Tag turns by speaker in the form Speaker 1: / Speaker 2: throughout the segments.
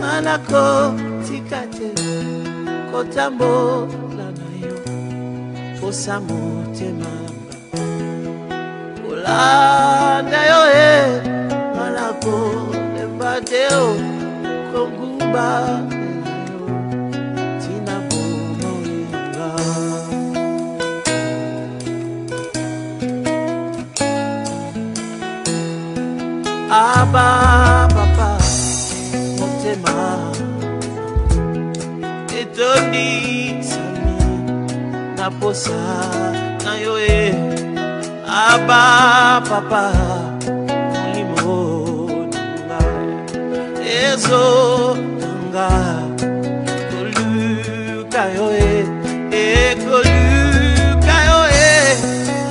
Speaker 1: Manako tikate kotambo lanayo posamo temamba ulanda yo manako lembateo kongumba nayo tina bomoinga aba papa etoni sami na posa na yo aba papa limo nanga ezo nanga koluka yo koluka yo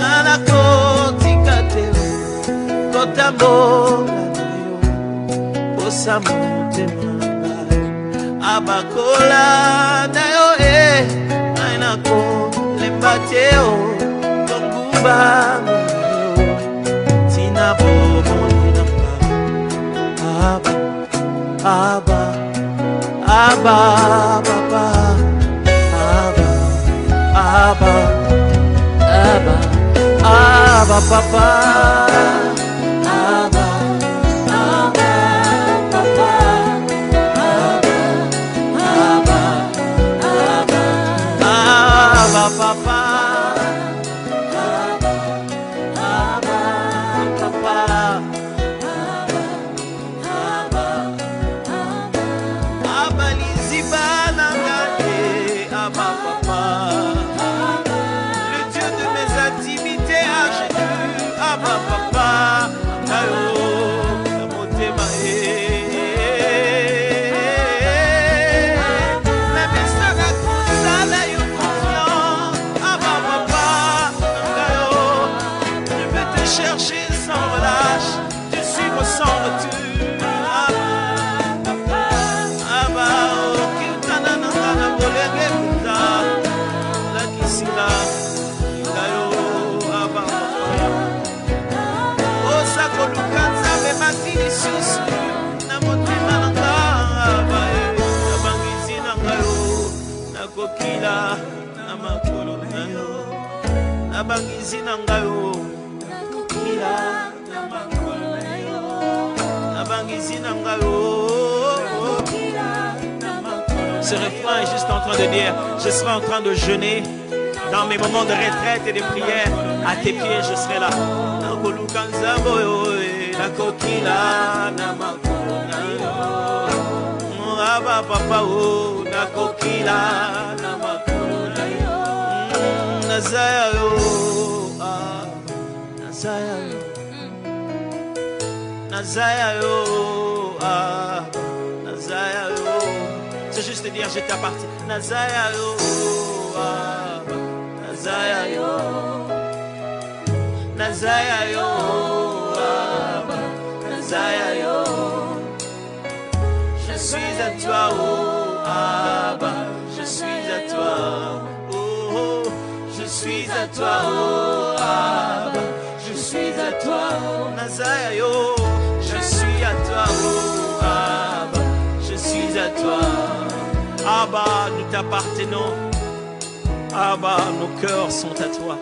Speaker 1: nana kotikate kotambo na yo posa motema abakola na yo ainako lembateo tongumba tina bomoninanga aba papa aba papa papa le Dieu de mes intimités à genoux papa chercher sans relâche, te suivre sans retour. Ce refrain est juste en train de dire, je serai en train de jeûner dans mes moments de retraite et de prière. À tes pieds, je serai là. C'est juste dire je t'appartiens. Nazaya yo, Nazaya yo, Nazaya yo, Nazaya yo. Je suis à toi, oh Abba, je suis à toi, oh, je suis à toi, oh Abba, je suis à toi, oh Nazaya yo, je suis à toi, oh Abba, je suis à toi. Abba, nous t'appartenons. Abba, nos cœurs sont à toi.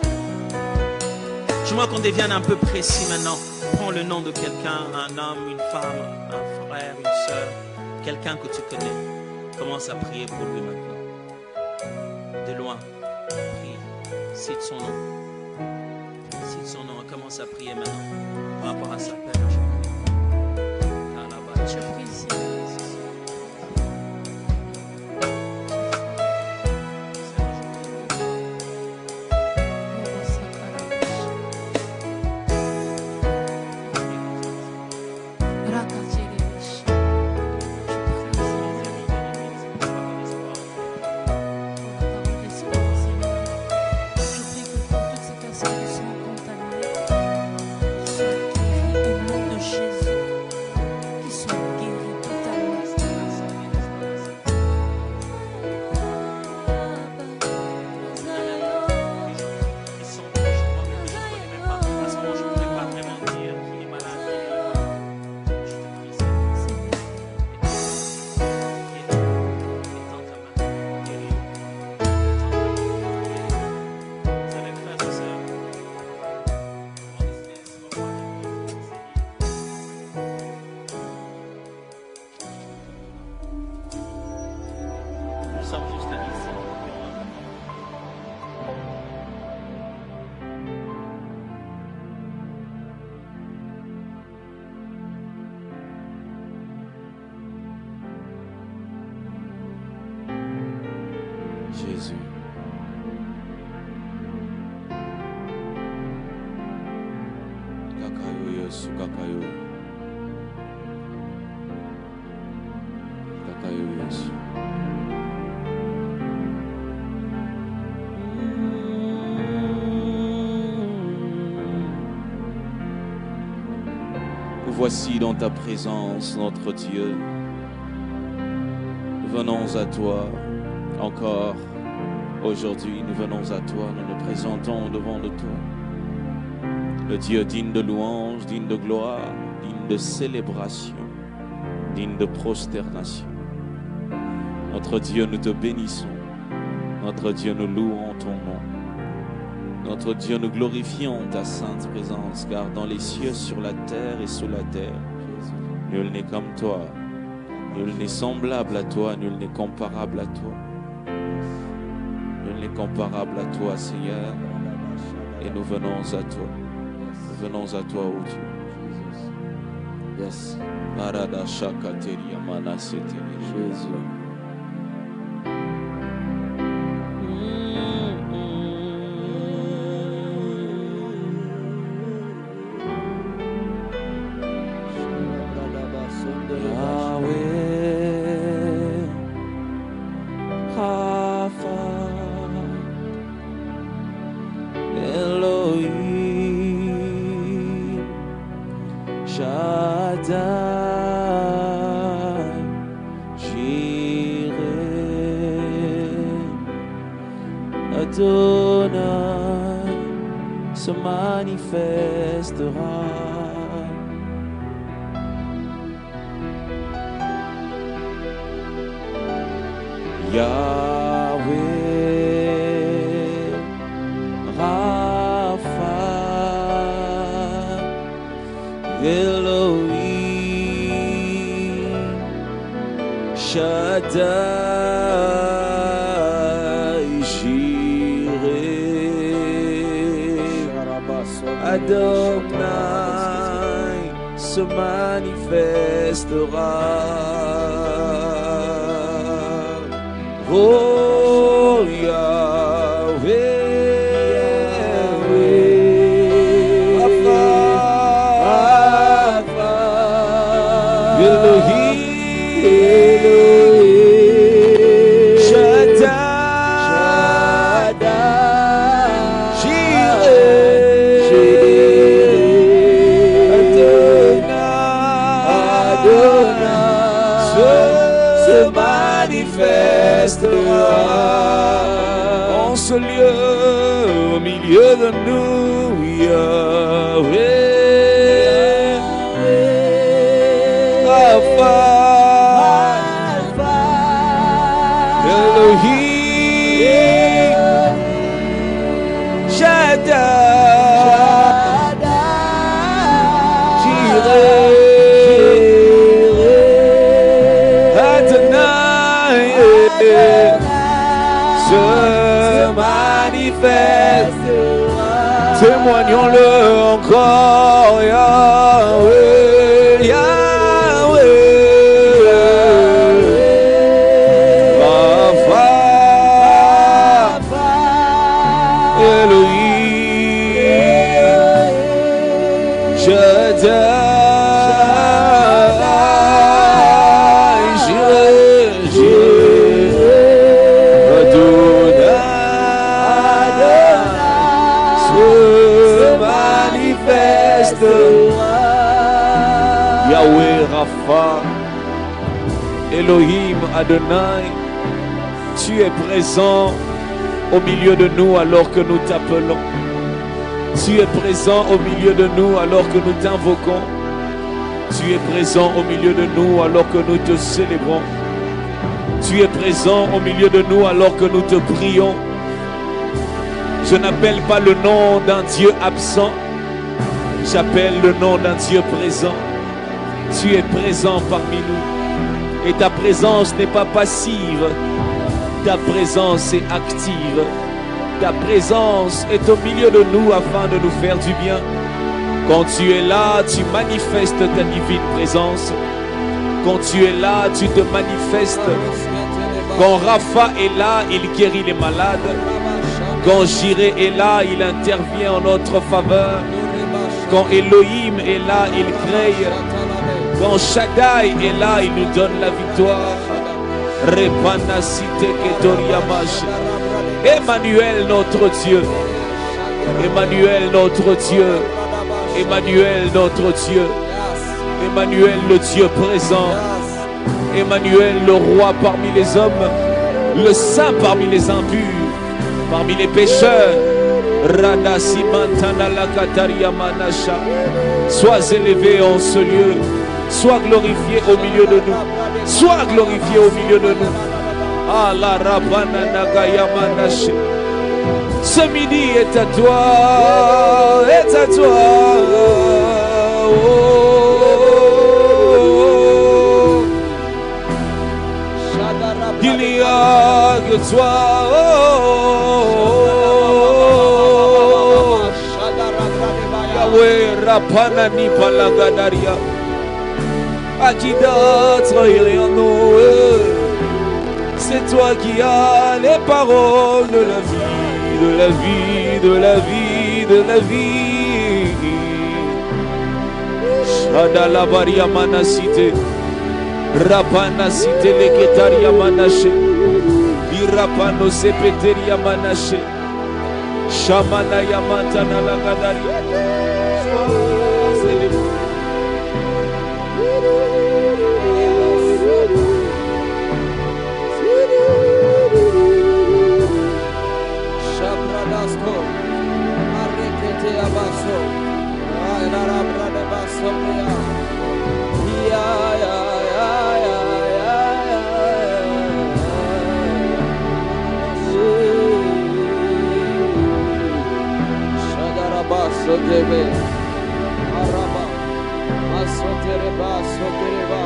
Speaker 1: J'aimerais qu'on devienne un peu précis maintenant. Prends le nom de quelqu'un, un homme, une femme, un frère, une soeur, quelqu'un que tu connais. Commence à prier pour lui maintenant. De loin, prie. Cite son nom. Cite son nom et commence à prier maintenant par rapport à sa père. Je prie ici.
Speaker 2: Sois guéri au nom
Speaker 1: Jésus. Kakayo Yesu, kakayo. Kakayo Yesu. Nous voici dans ta présence, notre Dieu. Nous venons à toi encore aujourd'hui. Nous venons à toi, nous nous présentons devant le toi. Le Dieu digne de louange, digne de gloire, digne de célébration, digne de prosternation. Notre Dieu, nous te bénissons. Notre Dieu, nous louons ton nom. Notre Dieu, nous glorifions ta sainte présence, car dans les cieux, sur la terre et sous la terre, nul n'est comme toi, nul n'est semblable à toi, nul n'est comparable à toi. Nul n'est comparable à toi, Seigneur, et nous venons à toi. Nous venons à toi, ô Dieu. Yes. Marada Shakateria Manaseteri Jésus. Se manifestera. Yahweh, Rapha, Elohim, Shaddai, Adonai se manifestera. Oh Yahweh, Rapha, Elohim, en ce lieu, au milieu de nous, Yahweh, Rapha, Elohim, Shaddai, Jireh, Adonai, se manifeste. Témoignons-le encore, Yahweh, Yahweh, Rapha, Elohim, Shaddai. Yahweh, Rapha, Elohim, Adonai, tu es présent au milieu de nous alors que nous t'appelons. Tu es présent au milieu de nous alors que nous t'invoquons. Tu es présent au milieu de nous alors que nous te célébrons. Tu es présent au milieu de nous alors que nous te prions. Je n'appelle pas le nom d'un Dieu absent. J'appelle le nom d'un Dieu présent. Tu es présent parmi nous. Et ta présence n'est pas passive. Ta présence est active. Ta présence est au milieu de nous afin de nous faire du bien. Quand tu es là, tu manifestes ta divine présence. Quand tu es là, tu te manifestes
Speaker 2: Quand Rapha est là, il guérit les malades. Quand Jireh est là, il intervient en notre faveur. Quand Elohim est là, il crée. Quand Shaddai est là, il nous donne la victoire. Repanasite Ketoriamash. Emmanuel notre Dieu. Emmanuel notre Dieu. Emmanuel notre Dieu. Emmanuel le Dieu présent. Emmanuel le roi parmi les hommes. Le saint parmi les impurs. Parmi les pécheurs. Sois élevé en ce lieu. Sois glorifié au milieu de nous. Sois glorifié au milieu de nous. Allah Rabbana Nagaya Manache. Ce midi est à toi. Est à toi. Il n'y a que toi. Yahweh Rapanani Palagadaria. À qui d'autre irait nous? C'est toi qui as les paroles de la vie, de la vie, de la vie, de la vie. Shadalabaria Manasite. Rapana Site Leketaria Manache. Irapano Sepeteria Manache. Shamana Yamantana Lagadaria.
Speaker 3: Shabradasko Arrekete Abaso Ayara Brada Basobria Ya ya ya ya ya Shadarabaso Debe Araba Asotereba Sotereba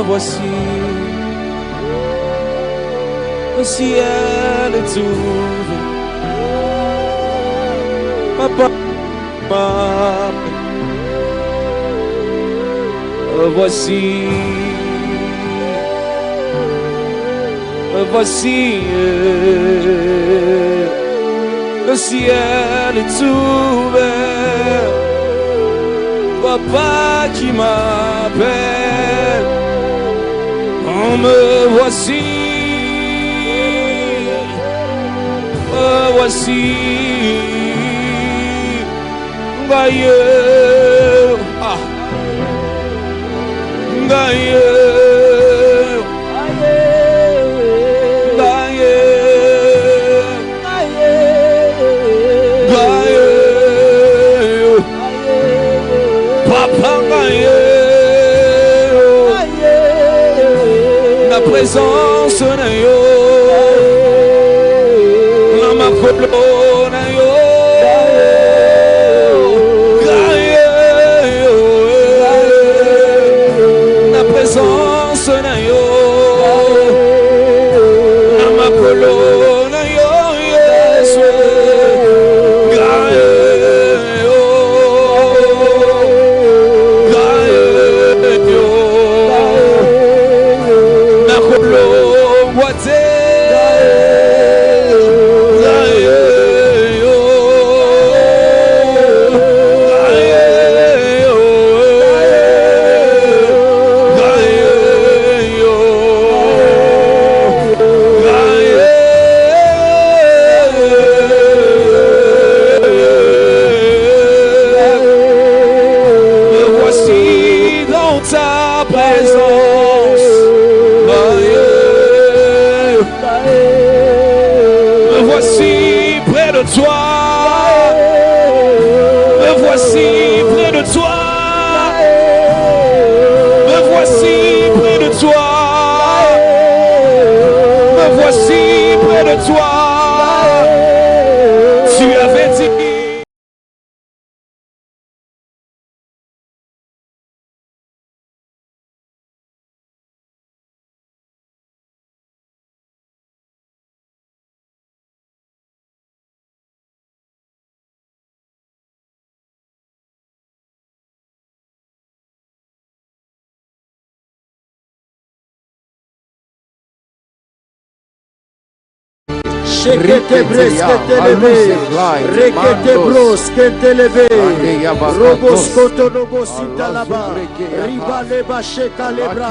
Speaker 2: voici. Le ciel est ouvert. Papa, voici. Voici. Le ciel est ouvert. Papa qui m'appelle. Oh, me voici. Voici. Gaïe. Ah. Gaïe. La présence na yo, la makolo na yo, la présence na yo, la makolo na yo, Yesu,
Speaker 4: Shekete breskete leve, rekete broskete leve, roboskoto robosita laba, riba leba sheka lebra,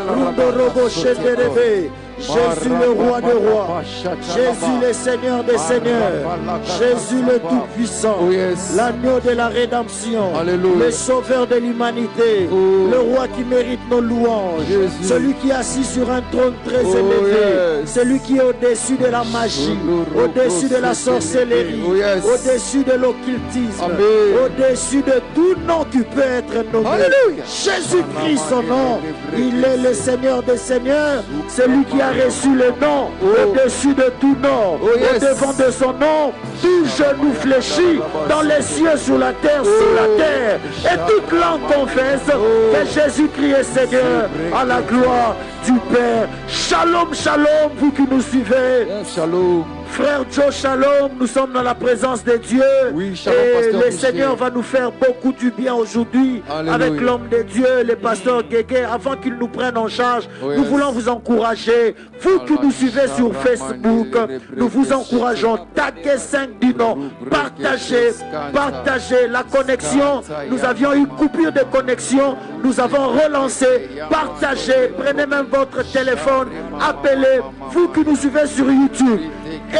Speaker 4: rundo robo shete leve. Jésus le roi des rois, Jésus le Seigneur des seigneurs, Jésus le Tout-Puissant, l'agneau de la rédemption, le sauveur de l'humanité, le roi qui mérite nos louanges, celui qui est assis sur un trône très élevé, celui qui est au-dessus de la magie, au-dessus de la sorcellerie, au-dessus de l'occultisme, au-dessus de tout nom qui peut être nommé. Jésus-Christ, son nom, il est le Seigneur des seigneurs, celui qui a reçu le nom au-dessus de tout nom, au-devant de son nom, tout genou fléchit dans les cieux, sur la terre, et toute langue confesse que Jésus-Christ est Seigneur, à la gloire du Père. Shalom, shalom, vous qui nous suivez. Shalom. Frère Joe, shalom, nous sommes dans la présence de Dieu. Oui, shalom, et le Seigneur va nous faire beaucoup du bien aujourd'hui avec l'homme de Dieu, le pasteur Guégué. Avant qu'il nous prenne en charge, nous voulons vous encourager. Vous qui nous suivez sur Facebook, nous vous encourageons. Taguez 5 du nom. Partagez la connexion. Nous avions eu coupure de connexion. Nous avons relancé. Partagez. Prenez même votre téléphone. Appelez. Vous qui nous suivez sur YouTube.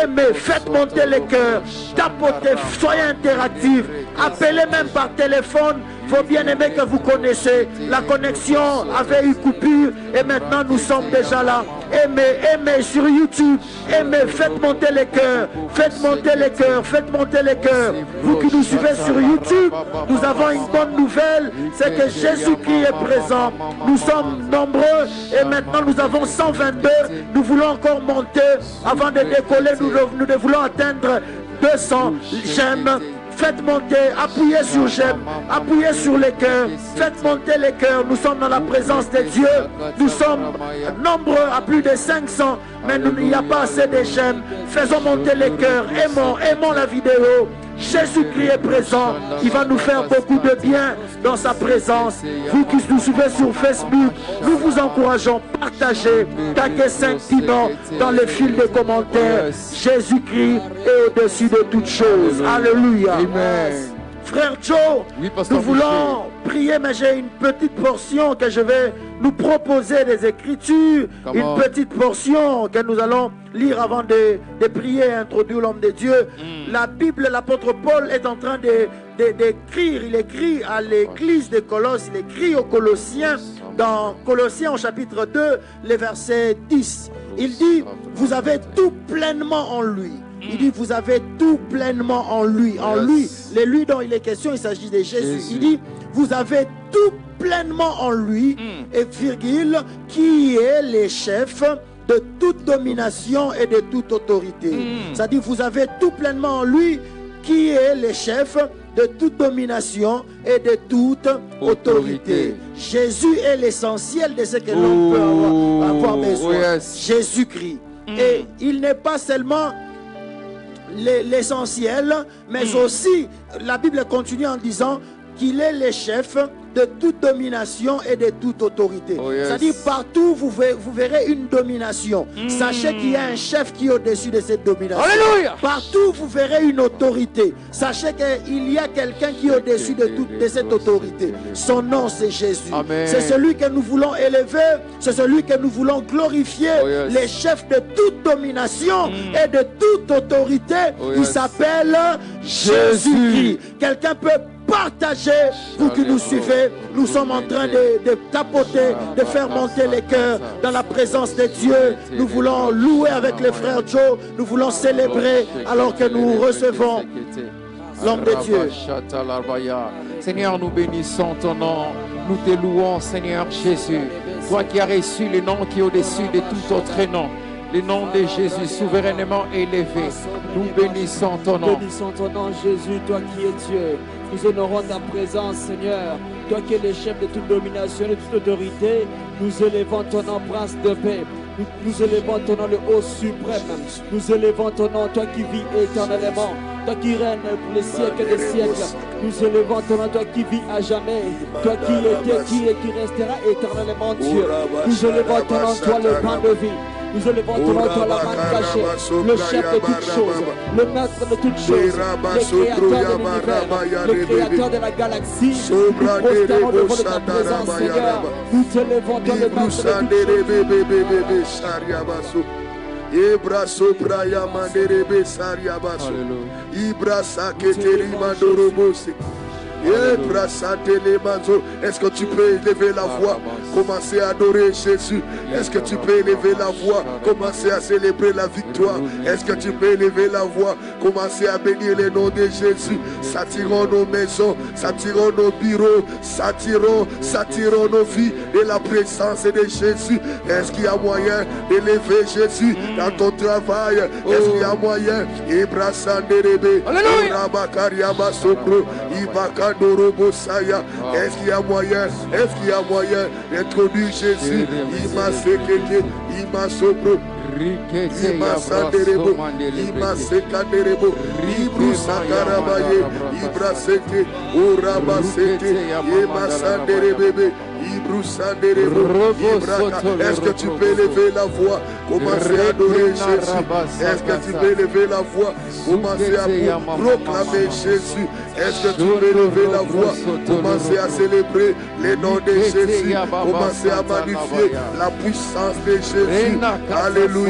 Speaker 4: Aimez, faites monter les cœurs, tapotez, soyez interactifs, appelez même par téléphone vos bien-aimés que vous connaissez. La connexion avait eu coupure et maintenant nous sommes déjà là. Aimez sur YouTube, aimez, faites monter les cœurs, faites monter les cœurs, faites monter les cœurs. Vous qui nous suivez sur YouTube, nous avons une bonne nouvelle, c'est que Jésus-Christ est présent. Nous sommes nombreux et maintenant nous avons 122. Nous voulons encore monter avant de décoller. Nous voulons atteindre 200 j'aime. Faites monter, appuyez sur j'aime, appuyez sur les cœurs, faites monter les cœurs. Nous sommes dans la présence de Dieu. Nous sommes nombreux à plus de 500, mais il n'y a pas assez de j'aime. Faisons monter les cœurs, aimons la vidéo. Jésus-Christ est présent, il va nous faire beaucoup de bien dans sa présence. Vous qui nous suivez sur Facebook, nous vous encourageons, partagez, taguez 5 dimanches dans le fil des commentaires. Jésus-Christ est au-dessus de toutes choses. Alléluia.
Speaker 3: Amen.
Speaker 4: Frère Joe,
Speaker 3: Oui, pasteur
Speaker 4: nous voulons prier, mais j'ai une petite portion que je vais nous proposer des Écritures.
Speaker 3: Come on.
Speaker 4: Une petite portion que nous allons lire avant de prier et introduire l'homme de Dieu. La Bible, l'apôtre Paul est en train d'écrire. Il écrit à l'église de Colosse, il écrit aux Colossiens, dans Colossiens au chapitre 2, le verset 10. Il dit, vous avez tout pleinement en lui. Il dit, vous avez tout pleinement en lui. En lui, les lui dont il est question, il s'agit de Jésus. Il dit, vous avez tout pleinement en lui, et virgule, qui est le chef de toute domination et de toute autorité. C'est-à-dire, vous avez tout pleinement en lui, qui est le chef de toute domination et de toute autorité. Jésus est l'essentiel de ce que l'on peut avoir besoin. Jésus-Christ. Et il n'est pas seulement l'essentiel, mais aussi la Bible continue en disant qu'il est le chef de toute domination et de toute autorité. C'est-à-dire partout vous verrez une domination. Sachez qu'il y a un chef qui est au-dessus de cette domination.
Speaker 3: Alléluia.
Speaker 4: Partout vous verrez une autorité. Sachez qu'il y a quelqu'un qui est au-dessus de cette autorité. Son nom c'est Jésus. C'est celui que nous voulons élever, c'est celui que nous voulons glorifier, le chef de toute domination et de toute autorité. Il s'appelle Jésus-Christ. Quelqu'un peut partager, vous qui nous suivez, nous sommes en train de tapoter, de faire monter les cœurs dans la présence de Dieu. Nous voulons louer avec les frères Joe, nous voulons célébrer alors que nous recevons l'homme de Dieu.
Speaker 3: Seigneur, nous bénissons ton nom, nous te louons, Seigneur Jésus, toi qui as reçu le nom qui est au-dessus de tout autre nom. Le nom de Jésus souverainement élevé. Nous bénissons ton nom.
Speaker 5: Nous bénissons ton nom, Jésus, toi qui es Dieu. Nous honorons ta présence, Seigneur. Toi qui es le chef de toute domination et de toute autorité, nous élevons ton nom, Prince de paix. Nous élevons ton nom, le haut suprême. Nous élevons ton nom, toi qui vis éternellement. Toi qui règnes pour les siècles des siècles. Nous élevons ton nom, toi qui vis à jamais. Toi qui étais, qui est, qui restera éternellement Dieu. Nous élevons ton nom, toi le pain de vie. Nous élevons ton nom, toi la main cachée, le chef de toutes choses, le maître de toutes choses, le créateur de l'univers, le créateur de la galaxie. Nous prosternons devant ta présence, Seigneur. Nous t'élevons, toi le maître de toutes choses.
Speaker 1: Ibra sopra ya manderebe saria baso. Ibra saketeri mandorobose. Est-ce que tu peux élever la voix, commencer à adorer Jésus? Est-ce que tu peux élever la voix, commencer à célébrer la victoire? Est-ce que tu peux élever la voix, commencer à bénir le nom de Jésus? S'attirons nos maisons, s'attirons nos bureaux, s'attirons nos vies de la présence de Jésus. Est-ce qu'il y a moyen d'élever Jésus dans ton travail? Est-ce qu'il y a moyen? Est-ce qu'il y a moyen? Est-ce qu'il y a moyen d'introduire Jésus? Il m'a séqué, il m'a sopro. Ima sanderebo, ima sekanderebo, ibru sakarabaye, ibra seke, uraba seke, ima sanderebebe, ibru sanderebo, ibraka. Est-ce que tu peux élever la voix, commencer à adorer Jésus? Est-ce que tu peux élever la voix, commencer à proclamer Jésus? Est-ce que tu peux élever la voix, commencer à célébrer le nom de Jésus, commencer à magnifier la puissance de Jésus? Alléluia.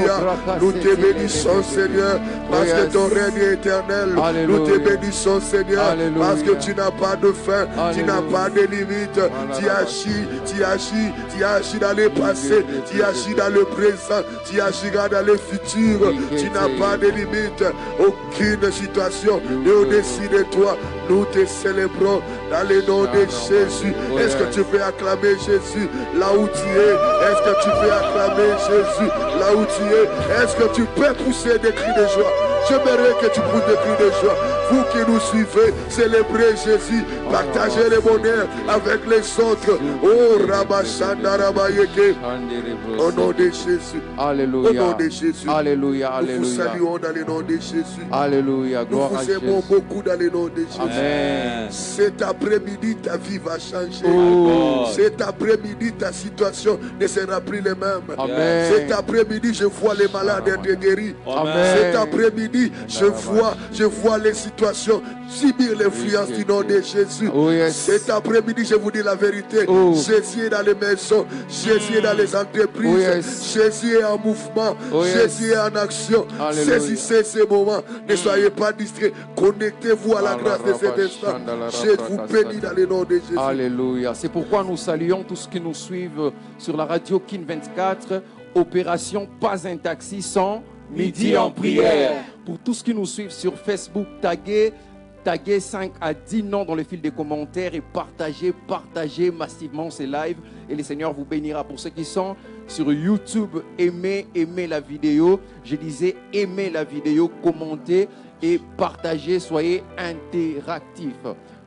Speaker 1: Nous te bénissons, Seigneur, parce que ton règne est éternel. Nous te bénissons, Seigneur, parce que tu n'as pas de fin, tu n'as pas de limite. Tu agis dans le passé, tu agis dans le présent, tu agiras dans le futur. Tu n'as pas de limite, aucune situation n'est au-dessus de toi. Nous te célébrons dans le nom de Jésus. Est-ce que tu peux acclamer Jésus là où tu es? Est-ce que tu peux acclamer Jésus là où tu es? Est-ce que tu peux pousser des cris de joie?
Speaker 6: J'aimerais que tu pousses des cris de joie. Vous qui nous suivez, célébrez Jésus, partagez le bonheur avec les autres. Oh, Rabashanda Rabayeke. Au nom de Jésus.
Speaker 3: Alléluia.
Speaker 6: Au nom de Jésus.
Speaker 3: Alléluia.
Speaker 6: Nous vous
Speaker 3: Alléluia.
Speaker 6: saluons dans le nom de Jésus.
Speaker 3: Alléluia.
Speaker 6: Nous
Speaker 3: Gloire à
Speaker 6: vous aimons
Speaker 3: Jésus.
Speaker 6: beaucoup dans le nom de Jésus.
Speaker 3: Amen.
Speaker 6: Cet après-midi, ta vie va changer.
Speaker 3: Oh.
Speaker 6: Cet après-midi, ta situation ne sera plus la même.
Speaker 3: Amen.
Speaker 6: Cet après-midi, je vois les malades être guéris.
Speaker 3: Amen.
Speaker 6: Cet après-midi, je vois les situations subir l'influence du nom de Jésus.
Speaker 3: Oh, yes.
Speaker 6: Cet après-midi, je vous dis la vérité.
Speaker 3: Oh.
Speaker 6: Jésus est dans les maisons, Jésus est dans les entreprises,
Speaker 3: Oh, yes.
Speaker 6: Jésus est en mouvement,
Speaker 3: Oh, yes.
Speaker 6: Jésus est en action.
Speaker 3: Alléluia.
Speaker 6: Saisissez ces moments. Ne soyez pas distraits. Connectez-vous à la grâce de cet instant. Je vous bénis dans le nom de Jésus.
Speaker 3: Alléluia. C'est pourquoi nous saluons tous ceux qui nous suivent sur la radio Kin 24. Opération Pas un taxi sans midi en prière. Pour tous ceux qui nous suivent sur Facebook, taguez 5 à 10 noms dans le fil des commentaires et partagez massivement ces lives et le Seigneur vous bénira. Pour ceux qui sont sur YouTube, aimez la vidéo. Je disais aimez la vidéo, commentez et partagez, soyez interactifs.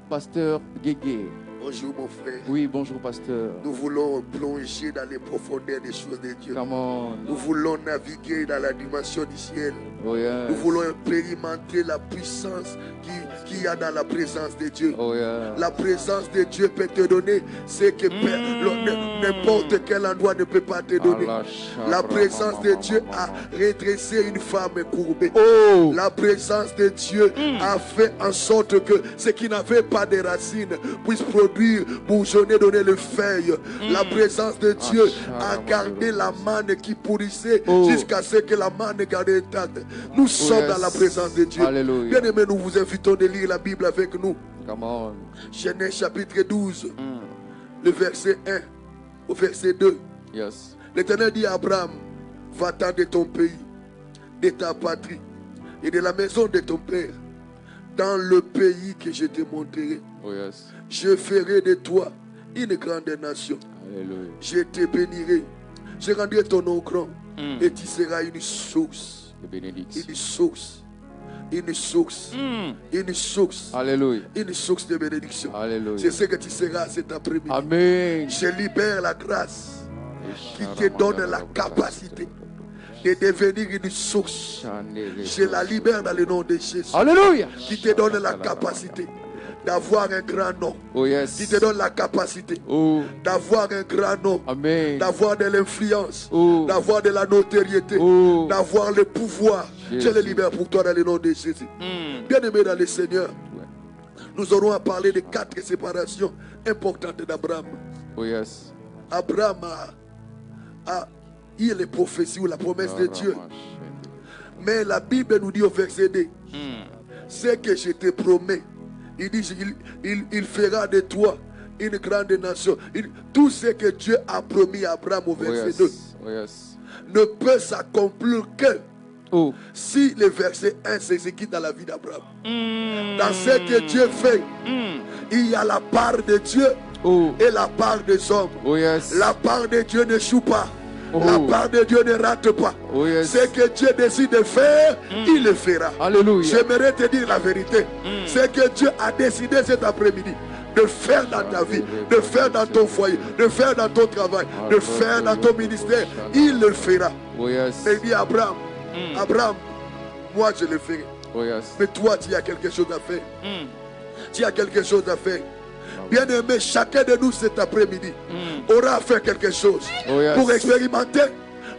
Speaker 3: Pasteur Guégué.
Speaker 6: Bonjour mon frère.
Speaker 3: Oui, bonjour pasteur.
Speaker 6: Nous voulons plonger dans les profondeurs des choses de Dieu.
Speaker 3: Come on.
Speaker 6: Nous voulons naviguer dans la dimension du ciel.
Speaker 3: Oh yes.
Speaker 6: Nous voulons expérimenter la puissance qu'il y a dans la présence de Dieu.
Speaker 3: Oh yeah.
Speaker 6: La présence de Dieu peut te donner ce que n'importe quel endroit ne peut pas te donner. La présence de Dieu a redressé une femme courbée.
Speaker 3: Oh.
Speaker 6: La présence de Dieu a fait en sorte que ce qui n'avait pas de racines puisse produire, bourgeonner, donner les feuilles. La présence de Dieu a gardé la manne qui pourrissait jusqu'à ce que la manne gardée intacte. Nous sommes dans la présence de Dieu.
Speaker 3: Alléluia.
Speaker 6: Bien aimés, nous vous invitons de lire la Bible avec nous.
Speaker 3: Come on.
Speaker 6: Genèse chapitre 12, le verset 1 au verset 2.
Speaker 3: Yes.
Speaker 6: L'Éternel dit à Abraham, va-t'en de ton pays, de ta patrie et de la maison de ton père, dans le pays que je te montrerai.
Speaker 3: Oh yes.
Speaker 6: Je ferai de toi une grande nation.
Speaker 3: Alléluia.
Speaker 6: Je te bénirai. Je rendrai ton nom grand et tu seras une source.
Speaker 3: De bénédiction.
Speaker 6: Une source. Une source. Une source.
Speaker 3: Alléluia.
Speaker 6: Une source de bénédiction.
Speaker 3: Alléluia.
Speaker 6: C'est ce que tu seras cet après-midi.
Speaker 3: Amen.
Speaker 6: Je libère la grâce qui te donne la capacité de devenir une source. Je la libère dans le nom de Jésus.
Speaker 3: Alléluia.
Speaker 6: Qui te donne la capacité d'avoir un grand nom.
Speaker 3: Oh yes.
Speaker 6: Qui te donne la capacité d'avoir un grand nom.
Speaker 3: Amen.
Speaker 6: D'avoir de l'influence.
Speaker 3: Oh.
Speaker 6: D'avoir de la notoriété.
Speaker 3: Oh.
Speaker 6: D'avoir le pouvoir. Je le libère pour toi dans le nom de Jésus. Bien aimé dans le Seigneur, nous aurons à parler de 4 séparations importantes d'Abraham.
Speaker 3: Oh yes.
Speaker 6: Abraham a eu les prophéties ou la promesse de Dieu. Mais la Bible nous dit au verset 2, ce que je te promets, il dit, il fera de toi une grande nation. Tout ce que Dieu a promis à Abraham au verset 2 ne peut s'accomplir que si le verset 1 s'exécute dans la vie d'Abraham. Dans ce que Dieu fait, il y a la part de Dieu et la part des hommes. La part de Dieu n'échoue pas. La part de Dieu ne rate pas. Ce que Dieu décide de faire, il le fera.
Speaker 3: Alléluia.
Speaker 6: J'aimerais te dire la vérité. Ce que Dieu a décidé cet après-midi de faire dans ta vie, de faire dans ton foyer, de faire dans ton travail, de faire dans ton ministère, il le fera. Il dit à Abraham, Abraham, moi je le ferai. Mais toi, tu as quelque chose à faire. Tu as quelque chose à faire. Bien aimé, chacun de nous cet après-midi aura à faire quelque chose pour expérimenter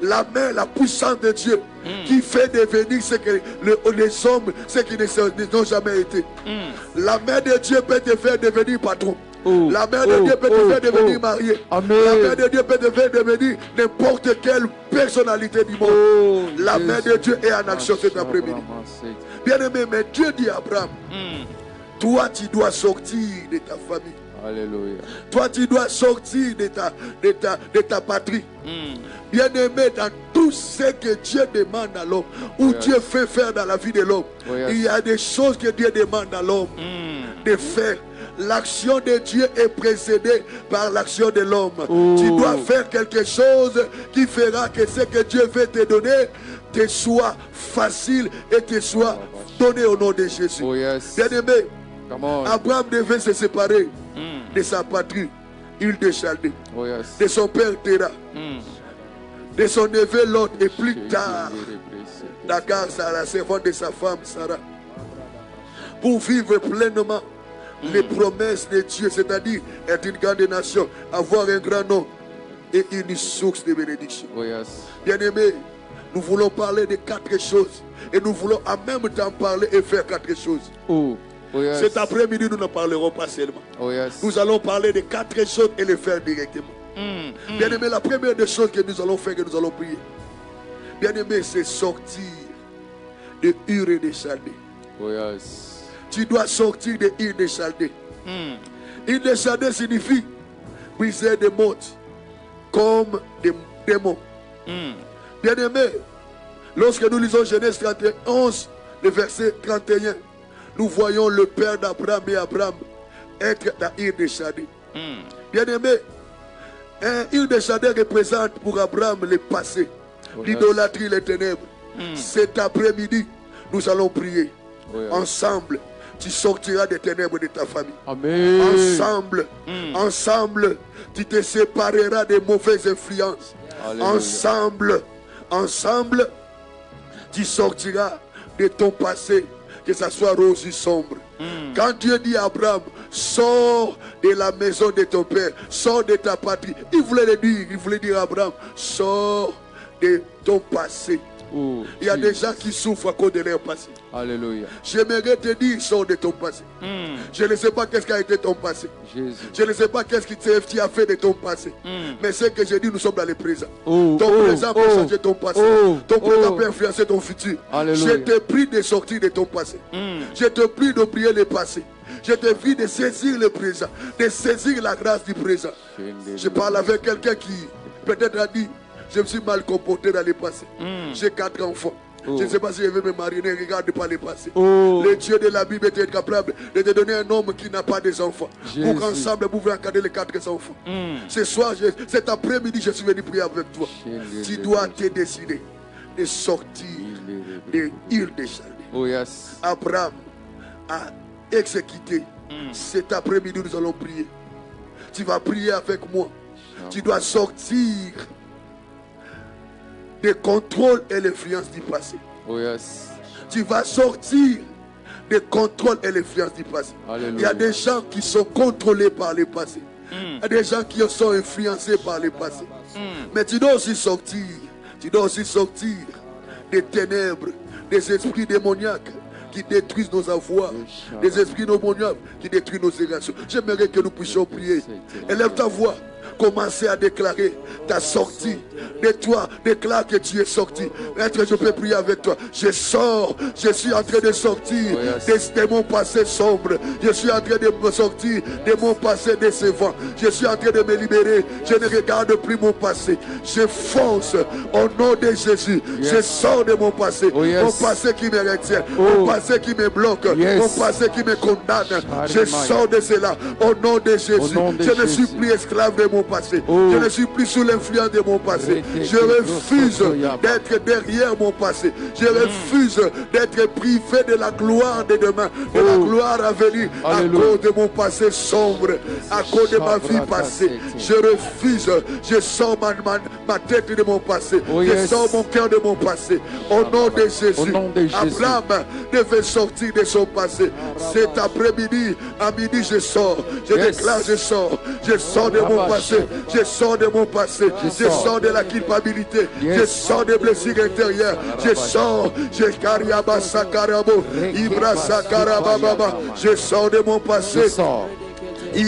Speaker 6: la main, la puissance de Dieu qui fait devenir ce que les hommes, ce qui n'ont jamais été. La main de Dieu peut te faire devenir patron. La main de Dieu peut te faire devenir marié. La main de Dieu peut te faire devenir n'importe quelle personnalité du monde. La main de Dieu est en action cet après-midi. Bien aimé, mais Dieu dit à Abraham, toi tu dois sortir de ta famille.
Speaker 3: Alléluia.
Speaker 6: Toi tu dois sortir de ta patrie. Bien aimé, dans tout ce que Dieu demande à l'homme, ou Dieu fait faire dans la vie de l'homme, il y a des choses que Dieu demande à l'homme de faire. l'action de Dieu est précédée par l'action de l'homme. Tu dois faire quelque chose qui fera que ce que Dieu veut te donner te soit facile et te soit donné au nom de Jésus. Bien-aimé, Abraham devait se séparer de sa patrie, Ur de Chaldée, de son père Terah, de son neveu Lot et plus tard d'Agar, la servante de sa femme Sarah, pour vivre pleinement les promesses de Dieu, c'est-à-dire être une grande nation, avoir un grand nom et une source de bénédiction. Bien-aimés, nous voulons parler de 4 choses et nous voulons en même temps parler et faire 4 choses. Cet après-midi, nous ne parlerons pas seulement. Nous allons parler de 4 choses et les faire directement. Bien-aimés, la première des choses que nous allons faire, que nous allons prier, bien-aimés, c'est sortir de Ur et de Chaldée. Tu dois sortir de Ur de Chaldée. Ur de Chaldée signifie briser des mots comme des démons. Bien-aimés, lorsque nous lisons Genèse 31, le verset 31, nous voyons le père d'Abraham et Abraham être dans Ur de Chaldée. Bien-aimés, Ur de Chaldée représente pour Abraham le passé, l'idolâtrie, les ténèbres. Cet après-midi, nous allons prier. Ensemble, tu sortiras des ténèbres de ta famille.
Speaker 3: Amen.
Speaker 6: Ensemble, tu te sépareras des mauvaises influences. Alléluia. Ensemble, tu sortiras de ton passé, que ça soit rose ou sombre. Quand Dieu dit à Abraham, sors de la maison de ton père, sors de ta patrie, il voulait dire à Abraham, sors de ton passé. Il y a des gens qui souffrent à cause de leur passé.
Speaker 3: Alléluia.
Speaker 6: J'aimerais te dire, sors de ton passé. Je ne sais pas qu'est-ce qui a été ton passé.
Speaker 3: Jésus.
Speaker 6: Je ne sais pas qu'est-ce qui tu as fait de ton passé. Mais ce que j'ai dit, nous sommes dans le présent. Ton présent peut changer ton passé. Ton présent peut influencer ton futur.
Speaker 3: Alléluia.
Speaker 6: Je te prie de sortir de ton passé. Je te prie d'oublier le passé. Je te prie de saisir le présent, de saisir la grâce du présent. Je parle avec quelqu'un qui peut-être a dit, je me suis mal comporté dans le passé. J'ai 4 enfants. Je ne sais pas si je vais me marier, ne regarde pas le passé. Le Dieu de la Bible était capable de te donner un homme qui n'a pas d'enfants. Pour qu'ensemble, vous pouvez encadrer les 4 enfants. Ce soir, cet après-midi, je suis venu prier avec toi. Tu dois te décider de sortir de Ur de Chaldée. Abraham a exécuté. Cet après-midi, nous allons prier. Tu vas prier avec moi. Tu dois sortir des contrôles et l'influence du passé. Tu vas sortir des contrôles et l'influence du passé. Il y a des gens qui sont contrôlés par le passé. Il y a des gens qui sont influencés par le passé. Mais tu dois aussi sortir. Tu dois aussi sortir des ténèbres, des esprits démoniaques qui détruisent nos avoirs, des esprits démoniaques qui détruisent nos relations. J'aimerais que nous puissions prier. Élève ta voix. Commencez à déclarer ta sortie de toi. Déclare que tu es sorti. Maître, je peux prier avec toi. Je sors. Je suis en train de sortir de mon passé sombre. Je suis en train de me sortir de mon passé décevant. Je suis en train de me libérer. Je ne regarde plus mon passé. Je fonce au nom de Jésus. Je sors de mon passé. Mon passé qui me retient. Mon passé qui me bloque. Mon passé qui me condamne. Je sors de cela au nom de Jésus. Je ne suis plus esclave de mon passé. Je ne suis plus sous l'influence de mon passé. Je refuse d'être derrière mon passé. Je refuse d'être privé de la gloire de demain, de la gloire à venir à cause de mon passé sombre, à cause de ma vie passée. Je refuse. Je sors ma tête de mon passé. Je sors mon cœur de mon passé. Au nom de Jésus. Abraham devait sortir de son passé. Cet après-midi, à midi, je sors. Je déclare, je sors. Je sors de mon passé. Je sors de mon passé. Je sors de la culpabilité. Je sors des blessures intérieures. Je sors. Je sors de mon passé. Je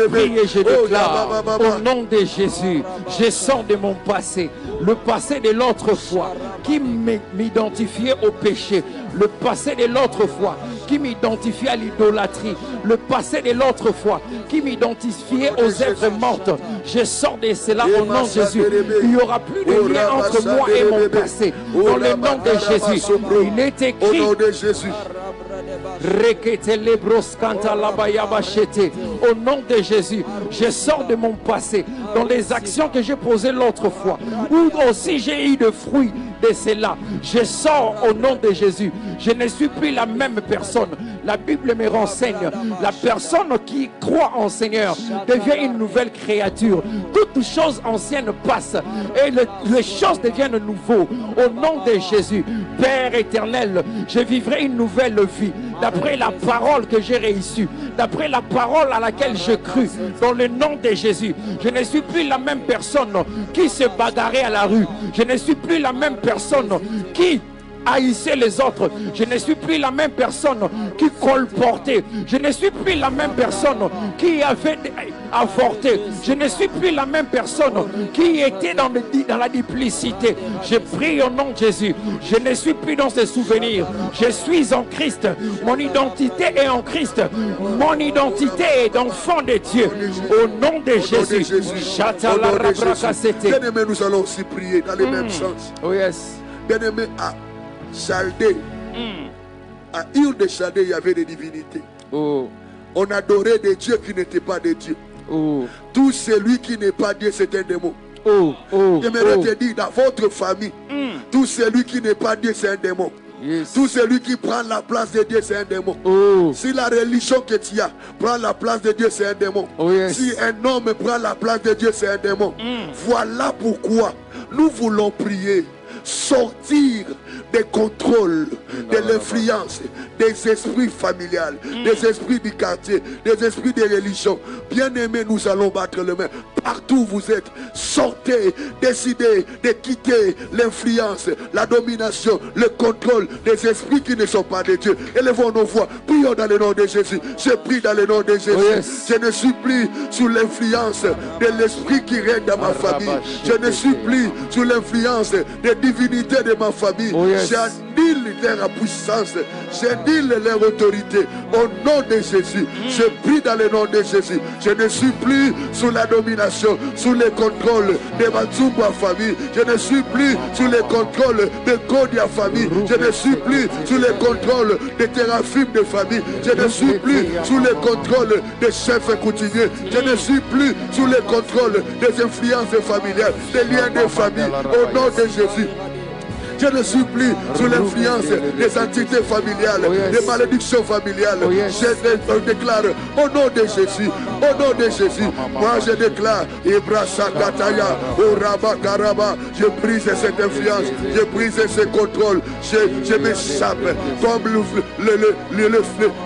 Speaker 6: prie et je déclare au nom de Jésus, je sors de mon passé, le passé de l'autre fois qui m'identifiait au péché, le passé de l'autre fois qui m'identifiait à l'idolâtrie, le passé de l'autre fois qui m'identifiait aux êtres mortes. Je sors de cela au nom de Jésus. Il n'y aura plus de lien entre moi et mon passé. Dans le nom de Jésus, il est écrit. Au nom de Jésus.
Speaker 3: Au nom de Jésus, je sors de mon passé dans les actions que j'ai posées l'autre fois, ou aussi j'ai eu de fruits de cela. Je sors au nom de Jésus. Je ne suis plus la même personne. La Bible me renseigne. La personne qui croit en Seigneur devient une nouvelle créature. Toutes choses anciennes passent et les choses deviennent nouveaux. Au nom de Jésus, Père éternel, je vivrai une nouvelle vie d'après la parole que j'ai reçue, d'après la parole à laquelle je crus. Dans le nom de Jésus, je ne suis plus la même personne qui se bagarrait à la rue. Je ne suis plus la même personne qui haïssait les autres. Je ne suis plus la même personne qui colportait. Je ne suis plus la même personne qui avait avorté. Je ne suis plus la même personne qui était dans la duplicité. Je prie au nom de Jésus. Je ne suis plus dans ces souvenirs. Je suis en Christ. Mon identité est en Christ. Mon identité est d'enfant de Dieu. Au nom de Jésus.
Speaker 6: Bien-aimé, nous allons aussi prier dans les mêmes sens.
Speaker 3: Oh yes.
Speaker 6: Bien-aimé, à Chaldée, à Ur de Chaldée, il y avait des divinités.
Speaker 3: Oh.
Speaker 6: On adorait des dieux qui n'étaient pas des dieux.
Speaker 3: Oh.
Speaker 6: Tout celui qui n'est pas Dieu, c'est un démon.
Speaker 3: Oh. Oh.
Speaker 6: J'aimerais te dire, dans votre famille, tout celui qui n'est pas Dieu, c'est un démon.
Speaker 3: Yes.
Speaker 6: Tout celui qui prend la place de Dieu, c'est un démon.
Speaker 3: Oh.
Speaker 6: Si la religion que tu as prend la place de Dieu, c'est un démon.
Speaker 3: Oh, yes.
Speaker 6: Si un homme prend la place de Dieu, c'est un démon. Voilà pourquoi nous voulons prier. Sortir des contrôles, de l'influence des esprits familiales, des esprits du quartier, des esprits des religions. Bien-aimés, nous allons battre les mains. Partout où vous êtes, sortez, décidez de quitter l'influence, la domination, le contrôle des esprits qui ne sont pas de Dieu. Élevons nos voix, prions dans le nom de Jésus. Je prie dans le nom de Jésus.
Speaker 3: Oh yes.
Speaker 6: Je ne suis plus sous l'influence de l'esprit qui règne dans ma famille. Je ne suis plus sous l'influence des divinités de ma famille.
Speaker 3: Oh yes.
Speaker 6: J'annule leur puissance, j'annule leur autorité. Au nom de Jésus, je prie dans le nom de Jésus. Je ne suis plus sous la domination, sous le contrôle de Matsumba famille. Je ne suis plus sous le contrôle de Kodia famille. Je ne suis plus sous le contrôle de Théraphimes de famille. Je ne suis plus sous le contrôle des chefs coutumiers. Je ne suis plus sous le contrôle des influences familiales, des liens de famille. Au nom de Jésus. Je ne suis plus sous l'influence des entités familiales, des malédictions familiales. Je déclare au nom de Jésus, au nom de Jésus, moi je déclare, Ibrasa Kataya, Oraba Karaba, je brise cette influence, je brise ce contrôle, je m'échappe comme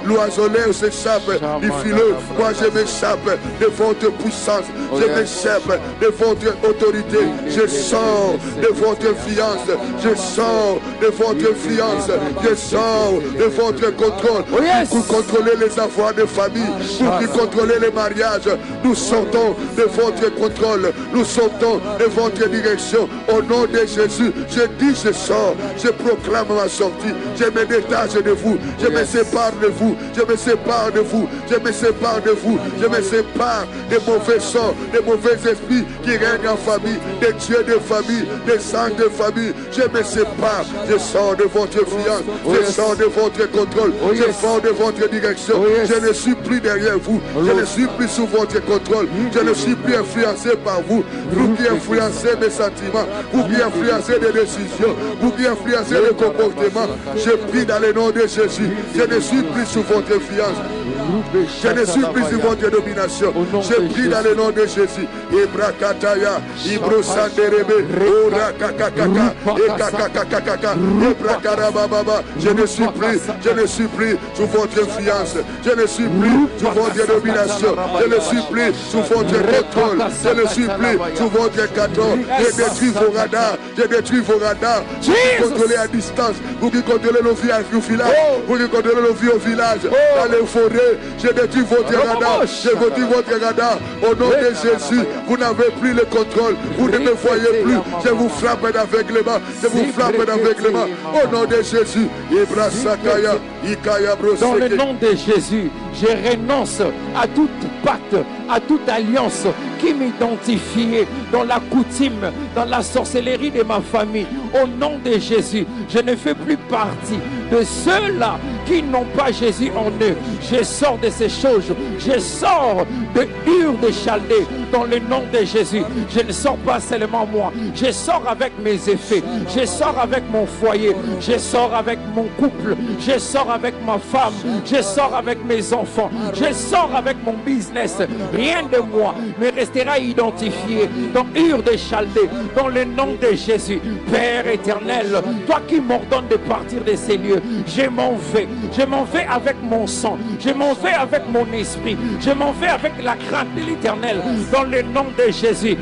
Speaker 6: l'oiseleur s'échappe du fileux. Moi je m'échappe de votre puissance, je m'échappe de votre autorité, je sors de votre influence, je sors de votre influence, je sors de votre contrôle. Pour contrôler les avoirs de famille, pour contrôler les mariages, nous sortons de votre contrôle, nous sortons de votre direction. Au nom de Jésus, je dis, je sors, je proclame ma sortie, je me détache de vous, je me sépare de vous, je me sépare de vous, je me sépare de vous, je me sépare des mauvais sorts, des mauvais esprits qui règnent en famille, des dieux de famille, des saints de famille. Je me sépare, je sors de votre influence, je sors de votre contrôle, je sors de votre direction. Je ne suis plus derrière vous, je ne suis plus sous votre contrôle, je ne suis plus influencé par vous, vous qui influencez mes sentiments, vous qui influencez les décisions, vous qui influencez les comportements. Je prie dans le nom de Jésus, je ne suis plus sous votre influence, je ne suis plus sous votre domination. Je prie dans le nom de Jésus. Ibrakataya, Ibrosanderebe, Orakakakaka, Ekakakakaka, Ibrakarababa. Je ne suis plus sous votre influence. Je ne suis plus sous votre domination. Je ne suis plus sous votre contrôle. Je ne suis plus sous votre cadre. Je détruis vos radars. Je détruis vos radars. Vous contrôlez à distance. Vous qui contrôlez nos vies au village. Vous qui contrôlez nos vies au village. Dans les forêts. Je détruis votre radar. Je détruis votre radar. Au nom de Jésus, vous n'avez plus le contrôle. Vous ne me voyez plus. Je vous frappe d'aveuglement. Je vous frappe d'aveuglement. Au nom de Jésus.
Speaker 3: Dans le nom de Jésus, je renonce à toute pacte, à toute alliance qui qui m'identifiaient dans la coutume, dans la sorcellerie de ma famille. Au nom de Jésus, je ne fais plus partie de ceux-là qui n'ont pas Jésus en eux. Je sors de ces choses. Je sors de Ur de Chaldée dans le nom de Jésus. Je ne sors pas seulement moi. Je sors avec mes effets. Je sors avec mon foyer. Je sors avec mon couple. Je sors avec ma femme. Je sors avec mes enfants. Je sors avec mon business. Rien de moi ne restera identifié dans Ur de Chaldée dans le nom de Jésus. Père éternel, toi qui m'ordonnes de partir de ces lieux, je m'en vais. Je m'en vais avec mon sang. Je m'en vais avec mon esprit. Je m'en vais avec la crainte de l'Éternel. Dans le nom de Jésus.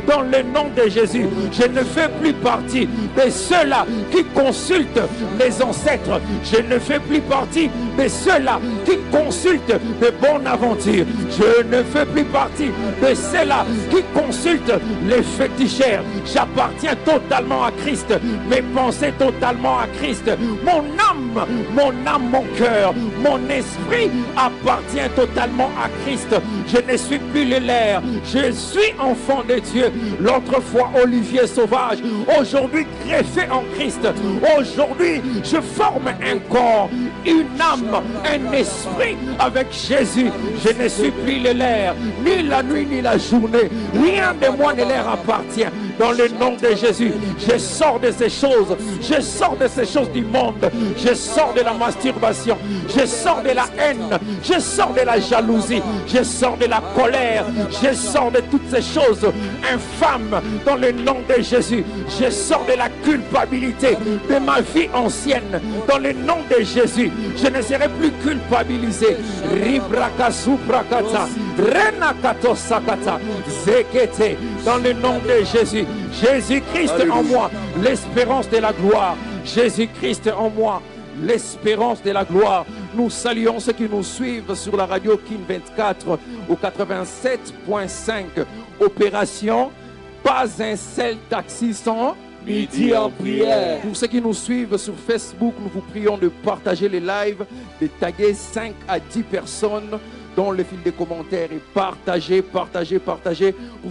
Speaker 3: Dans le nom de Jésus. Je ne fais plus partie de ceux-là qui consultent les ancêtres. Je ne fais plus partie de ceux-là qui consultent de bonnes aventures. Je ne fais plus partie de ceux-là qui consultent les féticheurs. J'appartiens totalement à Christ. Mes pensées totalement à Christ. Mon âme, mon cœur, mon esprit appartient totalement à Christ. Je ne suis plus le l'air. Je suis enfant de Dieu. L'autre fois, Olivier Sauvage. Aujourd'hui, greffé en Christ. Aujourd'hui, je forme un corps, une âme, un esprit avec Jésus. Je ne suis plus le l'air, ni la nuit, ni la journée. Rien de moi ne leur appartient. Dans le nom de Jésus, je sors de ces choses. Je sors de ces choses du monde. Je sors de la masturbation. Je sors de la haine. Je sors de la jalousie. Je sors de la colère. Je sors de toutes ces choses infâmes dans le nom de Jésus. Je sors de la culpabilité de ma vie ancienne dans le nom de Jésus. Je ne serai plus culpabilisé. Dans le nom de Jésus. Jésus-Christ en moi, l'espérance de la gloire. Jésus-Christ en moi, l'espérance de la gloire. Nous saluons ceux qui nous suivent sur la radio King 24 au 87.5. Opération, pas un seul taxi sans
Speaker 5: Midi en prière.
Speaker 3: Pour ceux qui nous suivent sur Facebook, nous vous prions de partager les lives, de taguer 5 à 10 personnes dans le fil des commentaires et partagez. Pour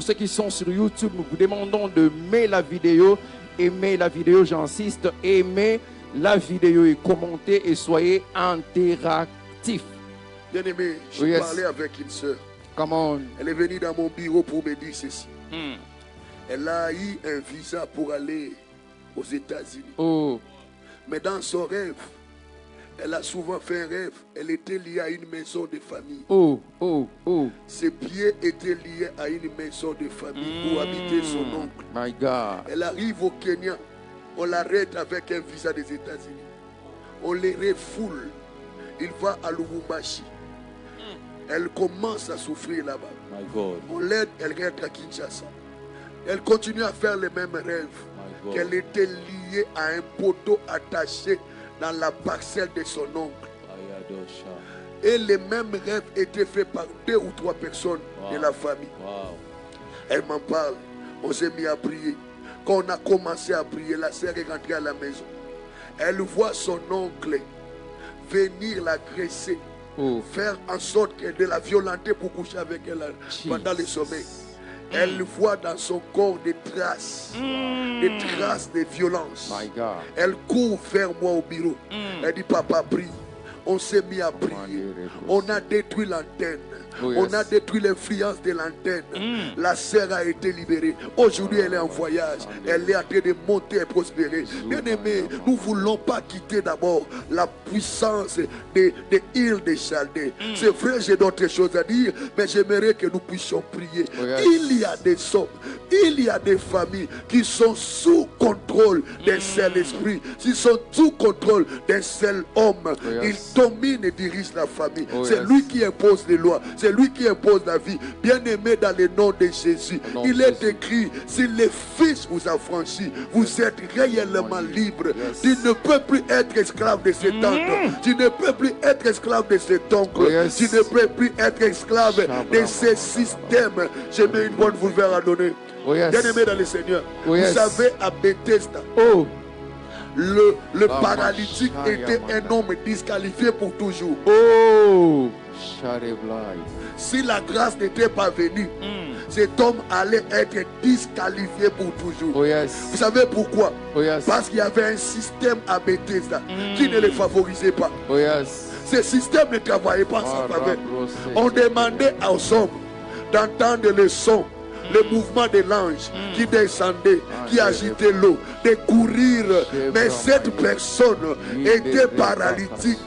Speaker 3: ceux qui sont sur YouTube, nous vous demandons de aimer la vidéo. Aimez la vidéo, j'insiste, aimez la vidéo et commentez et soyez interactifs.
Speaker 6: Bien-aimé, je parlais avec une soeur.
Speaker 3: Come on.
Speaker 6: Elle est venue dans mon bureau pour me dire ceci. Elle a eu un visa pour aller aux États-Unis.
Speaker 3: Oh.
Speaker 6: Mais dans son rêve, elle a souvent fait un rêve. Elle était liée à une maison de famille.
Speaker 3: Oh.
Speaker 6: Ses pieds étaient liés à une maison de famille pour habiter son oncle.
Speaker 3: My God.
Speaker 6: Elle arrive au Kenya. On l'arrête avec un visa des États-Unis. On les refoule. Il va à Lubumbashi. Elle commence à souffrir là-bas.
Speaker 2: My God.
Speaker 6: On l'aide, elle rentre à Kinshasa. Elle continue à faire les mêmes rêves. Qu'elle était liée à un poteau attaché dans la parcelle de son oncle. Et les mêmes rêves étaient faits par 2 ou 3 personnes de la famille. Elle m'en parle. On s'est mis à prier. Quand on a commencé à prier, la sœur est rentrée à la maison. Elle voit son oncle venir l'agresser, faire en sorte de la violenter pour coucher avec elle pendant le sommeil. Elle voit dans son corps des traces de violence.
Speaker 3: My God.
Speaker 6: Elle court vers moi au bureau. Elle dit, papa, prie. On s'est mis à prier. On a détruit l'antenne. On a détruit l'influence de l'antenne. La sœur a été libérée. Aujourd'hui, elle est en voyage. Elle est en train de monter et prospérer. Bien-aimés, nous ne voulons pas quitter d'abord la puissance de îles de Chaldée. C'est vrai, j'ai d'autres choses à dire, mais j'aimerais que nous puissions prier. Il y a des hommes, il y a des familles qui sont sous contrôle d'un seul esprit, qui sont sous contrôle d'un seul homme. Il domine et dirige la famille. C'est lui qui impose les lois. C'est lui qui impose la vie. Bien-aimé, dans le nom de Jésus, il est écrit, si le Fils vous a franchi, vous êtes réellement libre. Tu ne peux plus être esclave de cet oncle. Tu ne peux plus être esclave de cet oncle. Tu ne peux plus être esclave de ce système. J'ai mis une bonne boulevard à donner. Bien-aimé dans le Seigneur, vous savez, à Bethesda, le paralytique était un homme disqualifié pour toujours. Si la grâce n'était pas venue, cet homme allait être disqualifié pour toujours.
Speaker 3: Oh yes.
Speaker 6: Vous savez pourquoi?
Speaker 3: Oh yes.
Speaker 6: Parce qu'il y avait un système à Bethesda qui ne les favorisait pas.
Speaker 3: Oh yes.
Speaker 6: Ce système ne travaillait pas en sa faveur. On demandait aux hommes d'entendre le son, le mouvement de l'ange qui descendait, qui agitait l'eau, de courir. Mais cette personne était paralytique.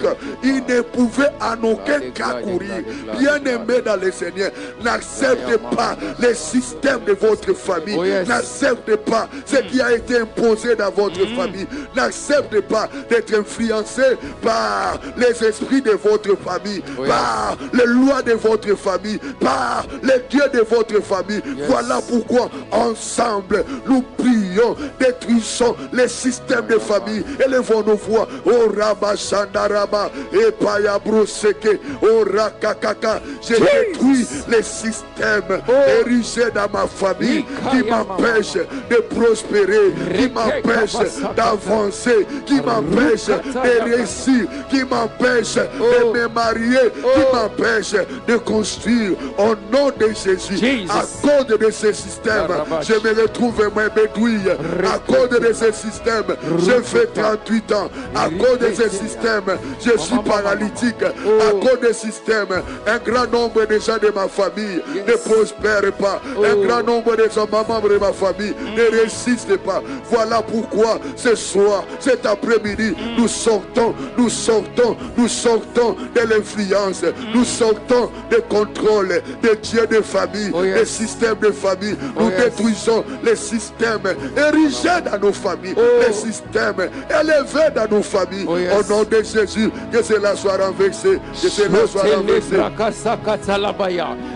Speaker 6: Il ne pouvait en aucun cas courir. Bien-aimé dans le Seigneur, n'acceptez pas le système de votre famille. N'acceptez pas ce qui a été imposé dans votre famille. N'acceptez pas d'être influencé par les esprits de votre famille, par les lois de votre famille, par les dieux de votre famille. Voilà pourquoi ensemble nous prions, détruisons les systèmes de famille. Élevons nos voix. Oh Rabba Shandaraba et Paya Broseke. Oh Rakakaka. Je détruis les systèmes érigés dans ma famille qui m'empêchent de prospérer, qui m'empêchent d'avancer, qui m'empêchent de réussir, qui m'empêchent de me marier, qui m'empêchent de construire au nom de Jésus. À cause de ce système, je me retrouve moi bédouille. À cause de ce système, je fais 38 ans. À cause de ce système, je suis paralytique. À cause de ce système, un grand nombre de gens de ma famille ne prospèrent pas. Un grand nombre de membres de ma famille ne réussissent pas. Voilà pourquoi ce soir, cet après-midi, nous sortons de l'influence, nous sortons du contrôle des dieux de famille, des systèmes de famille. Nous détruisons les systèmes érigés dans nos familles, les systèmes élevés dans nos familles. Au nom de Jésus, que cela soit renversé, que cela soit renversé.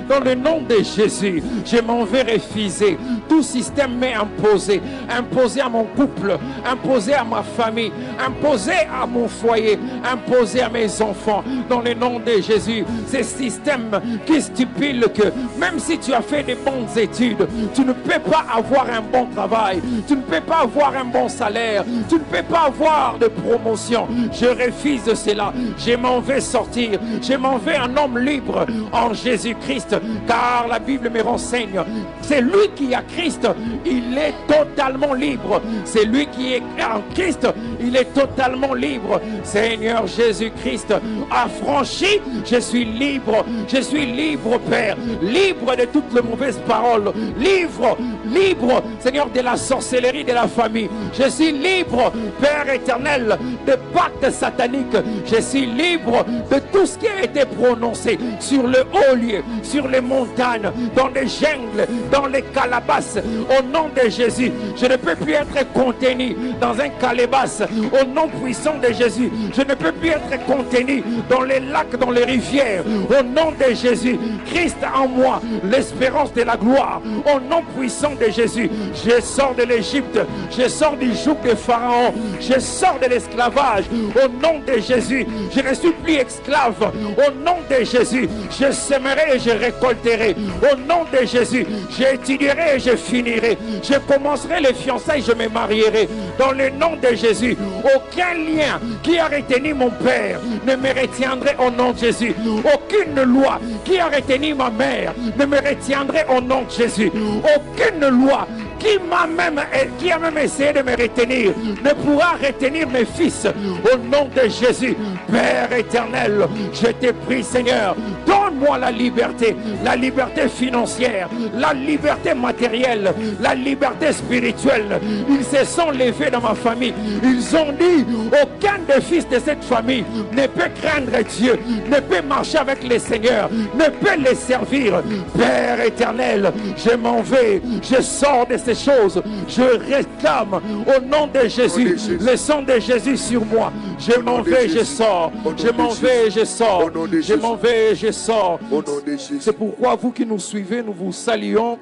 Speaker 3: Dans le nom de Jésus, je m'en vais refuser tout système m'est imposé à mon couple, imposé à ma famille, imposé à mon foyer, imposé à mes enfants. Dans le nom de Jésus, ces systèmes qui stipulent que même si tu as fait des bonnes études, tu ne peux pas avoir un bon travail, tu ne peux pas avoir un bon salaire, tu ne peux pas avoir de promotion. Je refuse de cela. Je m'en vais sortir. Je m'en vais un homme libre en Jésus-Christ, car la Bible me renseigne. C'est lui qui a Christ, il est totalement libre. C'est lui qui est en Christ, il est totalement libre. Seigneur Jésus-Christ a franchi, je suis libre, Père, libre de toutes les mauvaises paroles, libre, Seigneur, de la sorcellerie de la famille. Je suis libre, Père éternel, de pactes sataniques. Je suis libre de tout ce qui a été prononcé sur le haut lieu, sur les montagnes, dans les jungles, dans les calabasses. Au nom de Jésus, je ne peux plus être contenu dans un calebasse. Au nom puissant de Jésus, je ne peux plus être contenu dans les lacs, dans les rivières. Au nom de Jésus, Christ en moi, l'espérance de la gloire. Au nom puissant de Jésus, je sors de l'Égypte, je sors du joug de Pharaon, je sors de l'esclavage. Au nom de Jésus, je ne suis plus esclave. Au nom de Jésus, je sèmerai et je récolterai. Au nom de Jésus, j'étudierai et je finirai. Je commencerai les fiançailles, je me marierai. Dans le nom de Jésus, aucun lien qui a retenu mon père ne me retiendrait au nom de Jésus. Aucune loi qui a retenu ma mère ne me retiendrait au nom de Jésus. Aucune loi qui a même essayé de me retenir ne pourra retenir mes fils. Au nom de Jésus, Père éternel, je te prie, Seigneur, donne-moi la liberté financière, la liberté matérielle, la liberté spirituelle. Ils se sont levés dans ma famille. Ils ont dit, aucun des fils de cette famille ne peut craindre Dieu, ne peut marcher avec le Seigneur, ne peut les servir. Père éternel, je m'en vais, je sors de ces choses, je réclame au nom de Jésus le sang de Jésus sur moi. Je m'en vais, je sors, je m'en vais, je sors, je m'en vais, je sors. C'est pourquoi vous qui nous suivez, nous vous saluons.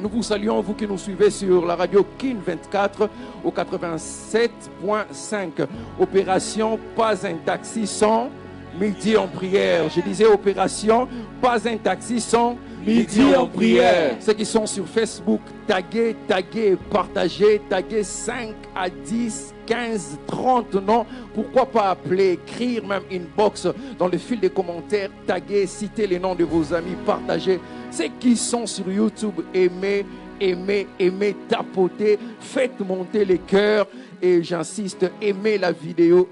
Speaker 3: Nous vous saluons, vous qui nous suivez sur la radio Kin 24 au 87.5. Opération Pas un taxi sans midi en prière. Je disais opération Pas un taxi sans
Speaker 5: Midi en prière.
Speaker 3: Ceux qui sont sur Facebook, taguez, partagez, taguez 5 à 10, 15, 30 noms. Pourquoi pas appeler, écrire même une box dans le fil des commentaires, taguez, citez les noms de vos amis, partagez. Ceux qui sont sur YouTube, aimez, tapotez, faites monter les cœurs. Et j'insiste, aimez la vidéo,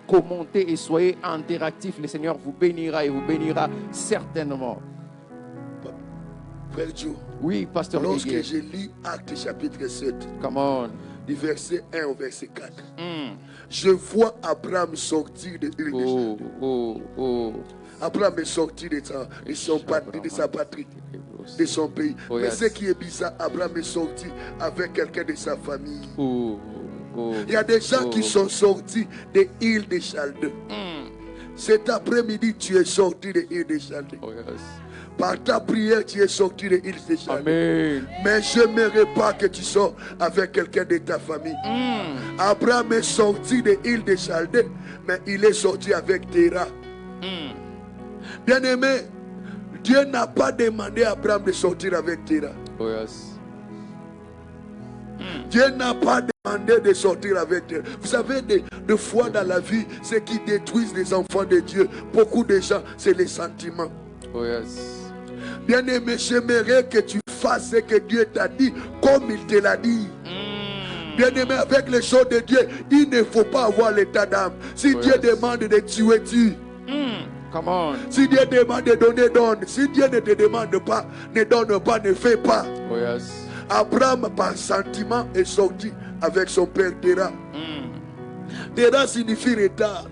Speaker 3: commentez et soyez interactifs. Le Seigneur vous bénira et vous bénira certainement.
Speaker 6: Frère Joe,
Speaker 3: Oui, Pasteur
Speaker 6: lorsque
Speaker 3: Miguel.
Speaker 6: je lis Actes chapitre 7,
Speaker 3: Come on.
Speaker 6: du verset 1 au verset 4, je vois Abraham sortir de l'île des Chaldes. Abraham est sorti de sa patrie, de son pays.
Speaker 3: Oh,
Speaker 6: Mais
Speaker 3: yes.
Speaker 6: ce qui est bizarre, Abraham est sorti avec quelqu'un de sa famille. Il y a des gens qui sont sortis de l'île des Chaldes. Cet après-midi, tu es sorti de l'île des Chaldes.
Speaker 3: Oh, yes.
Speaker 6: Par ta prière, tu es sorti de l'île des Chaldes.
Speaker 3: Amen.
Speaker 6: Mais je n'aimerais pas que tu sors avec quelqu'un de ta famille. Abraham est sorti de l'île des Chaldées, mais il est sorti avec Terah. Bien-aimé, Dieu n'a pas demandé à Abraham de sortir avec Terah.
Speaker 3: Oh, yes.
Speaker 6: Dieu n'a pas demandé de sortir avec Terah. Vous savez, des fois dans la vie, ce qui détruisent les enfants de Dieu, beaucoup de gens, c'est les sentiments.
Speaker 3: Oh, yes.
Speaker 6: Bien-aimé, j'aimerais que tu fasses ce que Dieu t'a dit, comme il te l'a dit. Bien-aimé, avec les choses de Dieu, il ne faut pas avoir l'état d'âme. Si
Speaker 3: Oh,
Speaker 6: Dieu
Speaker 3: yes.
Speaker 6: demande de tuer, tue.
Speaker 3: Come on.
Speaker 6: Si Dieu demande de donner, donne. Si Dieu ne te demande pas, ne donne pas, ne fais pas.
Speaker 3: Oh, yes.
Speaker 6: Abraham, par sentiment, est sorti avec son père Terah. Terah signifie retard.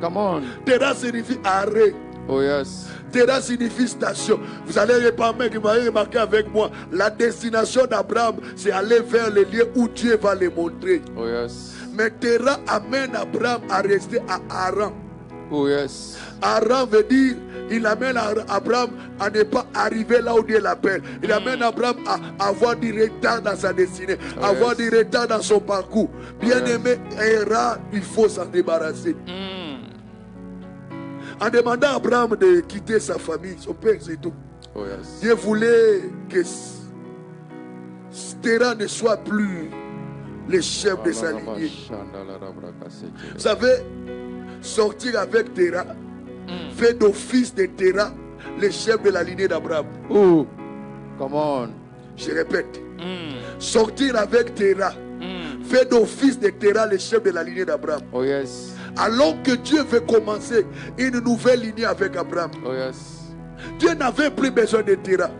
Speaker 3: Come on.
Speaker 6: Terah signifie arrêt.
Speaker 3: Oh, yes.
Speaker 6: Terah signifie station. Vous allez remarquer avec moi, la destination d'Abraham, c'est aller vers les lieux où Dieu va les montrer.
Speaker 3: Oh, yes.
Speaker 6: Mais Terah amène Abraham à rester à Haran.
Speaker 3: Oh, yes.
Speaker 6: Haran veut dire, il amène Abraham à ne pas arriver là où Dieu l'appelle. Il amène Abraham à avoir du retard dans sa destinée, avoir du retard dans son parcours. Bien-aimé, Haran, il faut s'en débarrasser. En demandant à Abraham de quitter sa famille, son père, c'est tout.
Speaker 3: Oh, yes.
Speaker 6: Dieu voulait que Terah ne soit plus le chef de sa lignée. Vous savez, sortir avec Terah fait d'office de Terah le chef de la lignée d'Abraham.
Speaker 3: Oh, come on.
Speaker 6: Je répète, sortir avec Terah fait d'office de Terah le chef de la lignée d'Abraham.
Speaker 3: Oh, yes.
Speaker 6: Alors que Dieu veut commencer une nouvelle lignée avec Abraham.
Speaker 3: Oh, yes.
Speaker 6: Dieu n'avait plus besoin de Terah.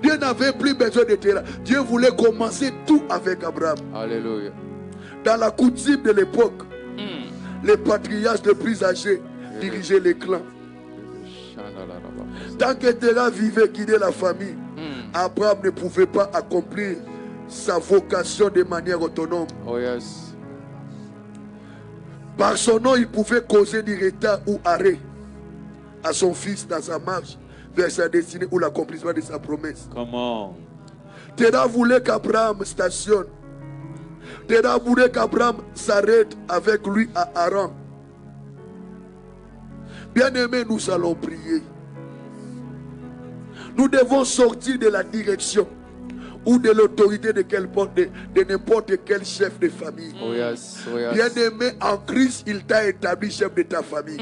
Speaker 6: Dieu n'avait plus besoin de Terah. Dieu voulait commencer tout avec Abraham.
Speaker 3: Alléluia.
Speaker 6: Dans la coutume de l'époque, les patriarches les plus âgés dirigeaient les clans. Tant que Terah vivait, guidait la famille, Abraham ne pouvait pas accomplir sa vocation de manière autonome.
Speaker 3: Oh, yes.
Speaker 6: Par son nom, il pouvait causer du retard ou arrêt à son fils dans sa marche vers sa destinée ou l'accomplissement de sa promesse.
Speaker 2: Comment?
Speaker 6: Terah voulait qu'Abraham stationne. Terah voulait qu'Abraham s'arrête avec lui à Haran. Bien-aimés, nous allons prier. Nous devons sortir de la direction ou de l'autorité de n'importe quel chef de famille.
Speaker 3: Oh, yes. Oh, yes.
Speaker 6: Bien-aimé, en Christ, il t'a établi chef de ta famille.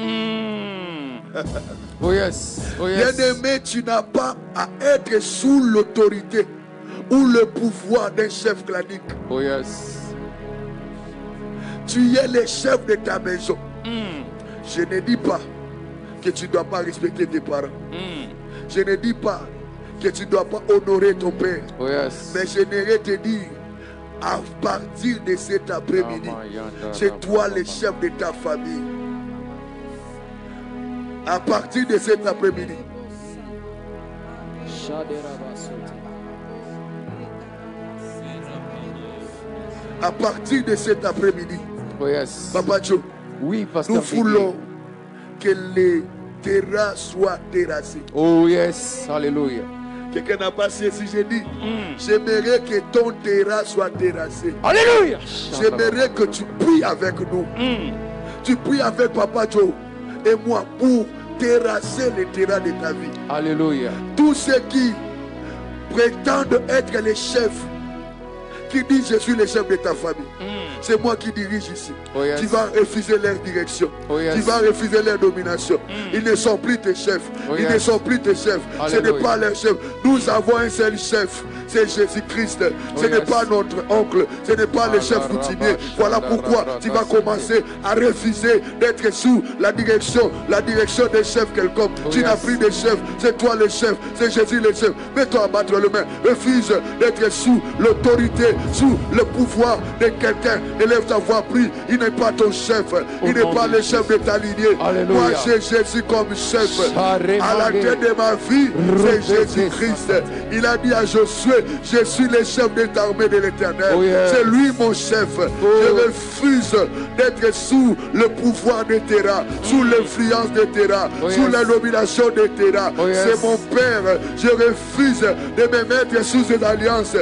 Speaker 3: Oh, yes. Oh, yes.
Speaker 6: Bien-aimé, tu n'as pas à être sous l'autorité ou le pouvoir d'un chef clanique.
Speaker 3: Oh, yes.
Speaker 6: Tu es le chef de ta maison. Je ne dis pas que tu ne dois pas respecter tes parents. Je ne dis pas que tu ne dois pas honorer ton père.
Speaker 3: Oh, yes.
Speaker 6: Mais j'aimerais te dire, à partir de cet après-midi, c'est toi le chef de ta famille. À partir de cet après-midi, à partir de cet après-midi,
Speaker 3: Oh, yes.
Speaker 6: Papa Joe,
Speaker 3: Oui, Pasteur
Speaker 6: nous
Speaker 3: Miguel.
Speaker 6: voulons que les terrains soient terrassés.
Speaker 3: Oh, yes. Alléluia.
Speaker 6: Quelqu'un n'a pas saisi, j'ai dit, j'aimerais que ton terrain soit terrassé.
Speaker 3: Alléluia.
Speaker 6: J'aimerais que tu pries avec nous. Tu pries avec Papa Joe et moi pour terrasser les terrains de ta vie.
Speaker 3: Alléluia.
Speaker 6: Tous ceux qui prétendent être les chefs, qui disent je suis le chef de ta famille, c'est moi qui dirige ici.
Speaker 3: Oh yes.
Speaker 6: Tu vas refuser leur direction.
Speaker 3: Oh yes.
Speaker 6: Tu vas refuser leur domination. Ils ne sont plus tes chefs.
Speaker 3: Oh
Speaker 6: Ils
Speaker 3: yes.
Speaker 6: ne sont plus tes chefs. Ce
Speaker 3: Alléluia.
Speaker 6: n'est pas leur chef. Nous avons un seul chef. C'est Jésus-Christ. Ce n'est
Speaker 3: yes.
Speaker 6: pas notre oncle. Ce n'est pas le chef coutumier. Voilà pourquoi tu vas commencer à refuser d'être sous la direction des chefs quelconque. Tu n'as plus de chef. C'est toi le chef. C'est Jésus le chef. Mets-toi à battre le main. Refuse d'être sous l'autorité, sous le pouvoir de quelqu'un. Élève ta voix, prie. Il n'est pas ton chef. Il n'est pas le chef de ta lignée.
Speaker 3: Alléluia.
Speaker 6: Moi, j'ai Jésus comme chef. À la tête de ma vie, c'est Jésus-Christ. Il a dit à Josué, je suis le chef de l'armée de l'Éternel.
Speaker 3: Oh yeah.
Speaker 6: C'est lui mon chef. Je refuse d'être sous le pouvoir des terrains, sous l'influence des terrains, sous la domination des terrains. C'est mon Père. Je refuse de me mettre sous ces alliances,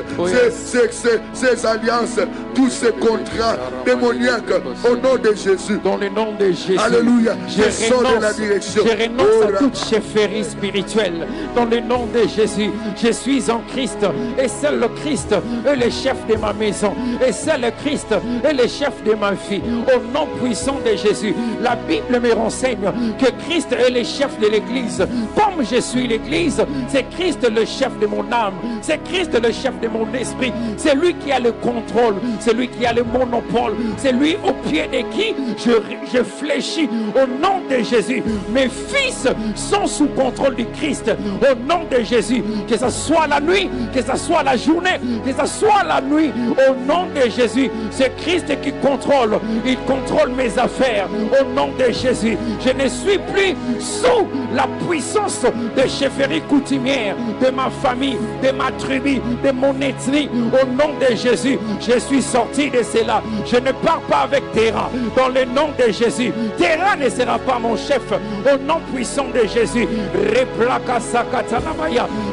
Speaker 6: ces alliances, tous ces contrats démoniaques au nom de Jésus.
Speaker 3: Dans le nom de Jésus.
Speaker 6: Alléluia. Je sors de la direction.
Speaker 3: Je renonce à toute chefferie spirituelle. Dans le nom de Jésus, je suis en Christ. Et seul le Christ est le chef de ma maison. Et seul le Christ est le chef de ma vie. Au nom puissant de Jésus. La Bible me renseigne que Christ est le chef de l'Église. Comme je suis l'Église, c'est Christ le chef de mon âme. C'est Christ le chef de mon esprit. C'est lui qui a le contrôle. C'est lui qui a le monopole. C'est lui au pied de qui je fléchis au nom de Jésus. Mes fils sont sous contrôle du Christ au nom de Jésus. Que ce soit la nuit, que ce soit la journée, que ce soit la nuit, au nom de Jésus. C'est Christ qui contrôle. Il contrôle mes affaires au nom de Jésus. Je ne suis plus sous la puissance de chefferie coutumière de ma famille, de ma tribu, de mon ethnie. Au nom de Jésus, je suis sorti de cela. Je ne pars pas avec Terra. Dans le nom de Jésus, Terra ne sera pas mon chef. Au nom puissant de Jésus,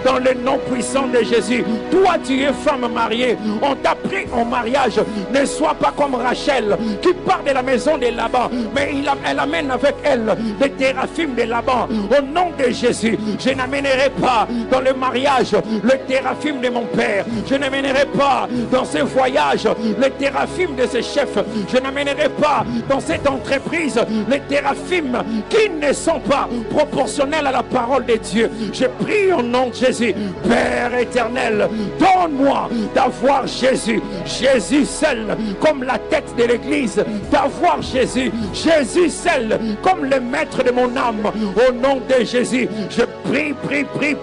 Speaker 3: dans le nom puissant de Jésus, toi tu es femme mariée. On t'a pris en mariage. Ne sois pas comme Rachel qui part de la maison de Laban, mais elle amène avec elle les théraphim de Laban. Au nom de Jésus, je n'amènerai pas dans le mariage le théraphim de mon père. Je n'amènerai pas dans ce voyage les théraphim de ce chef. Je n'amènerai pas dans cette entreprise les théraphim qui ne sont pas proportionnels à la parole de Dieu. Je prie au nom de Jésus. Père éternel, donne-moi d'avoir Jésus. Jésus seul comme la tête de l'église. D'avoir Jésus. Jésus seul comme le maître de mon âme. Au nom de Jésus, je prie,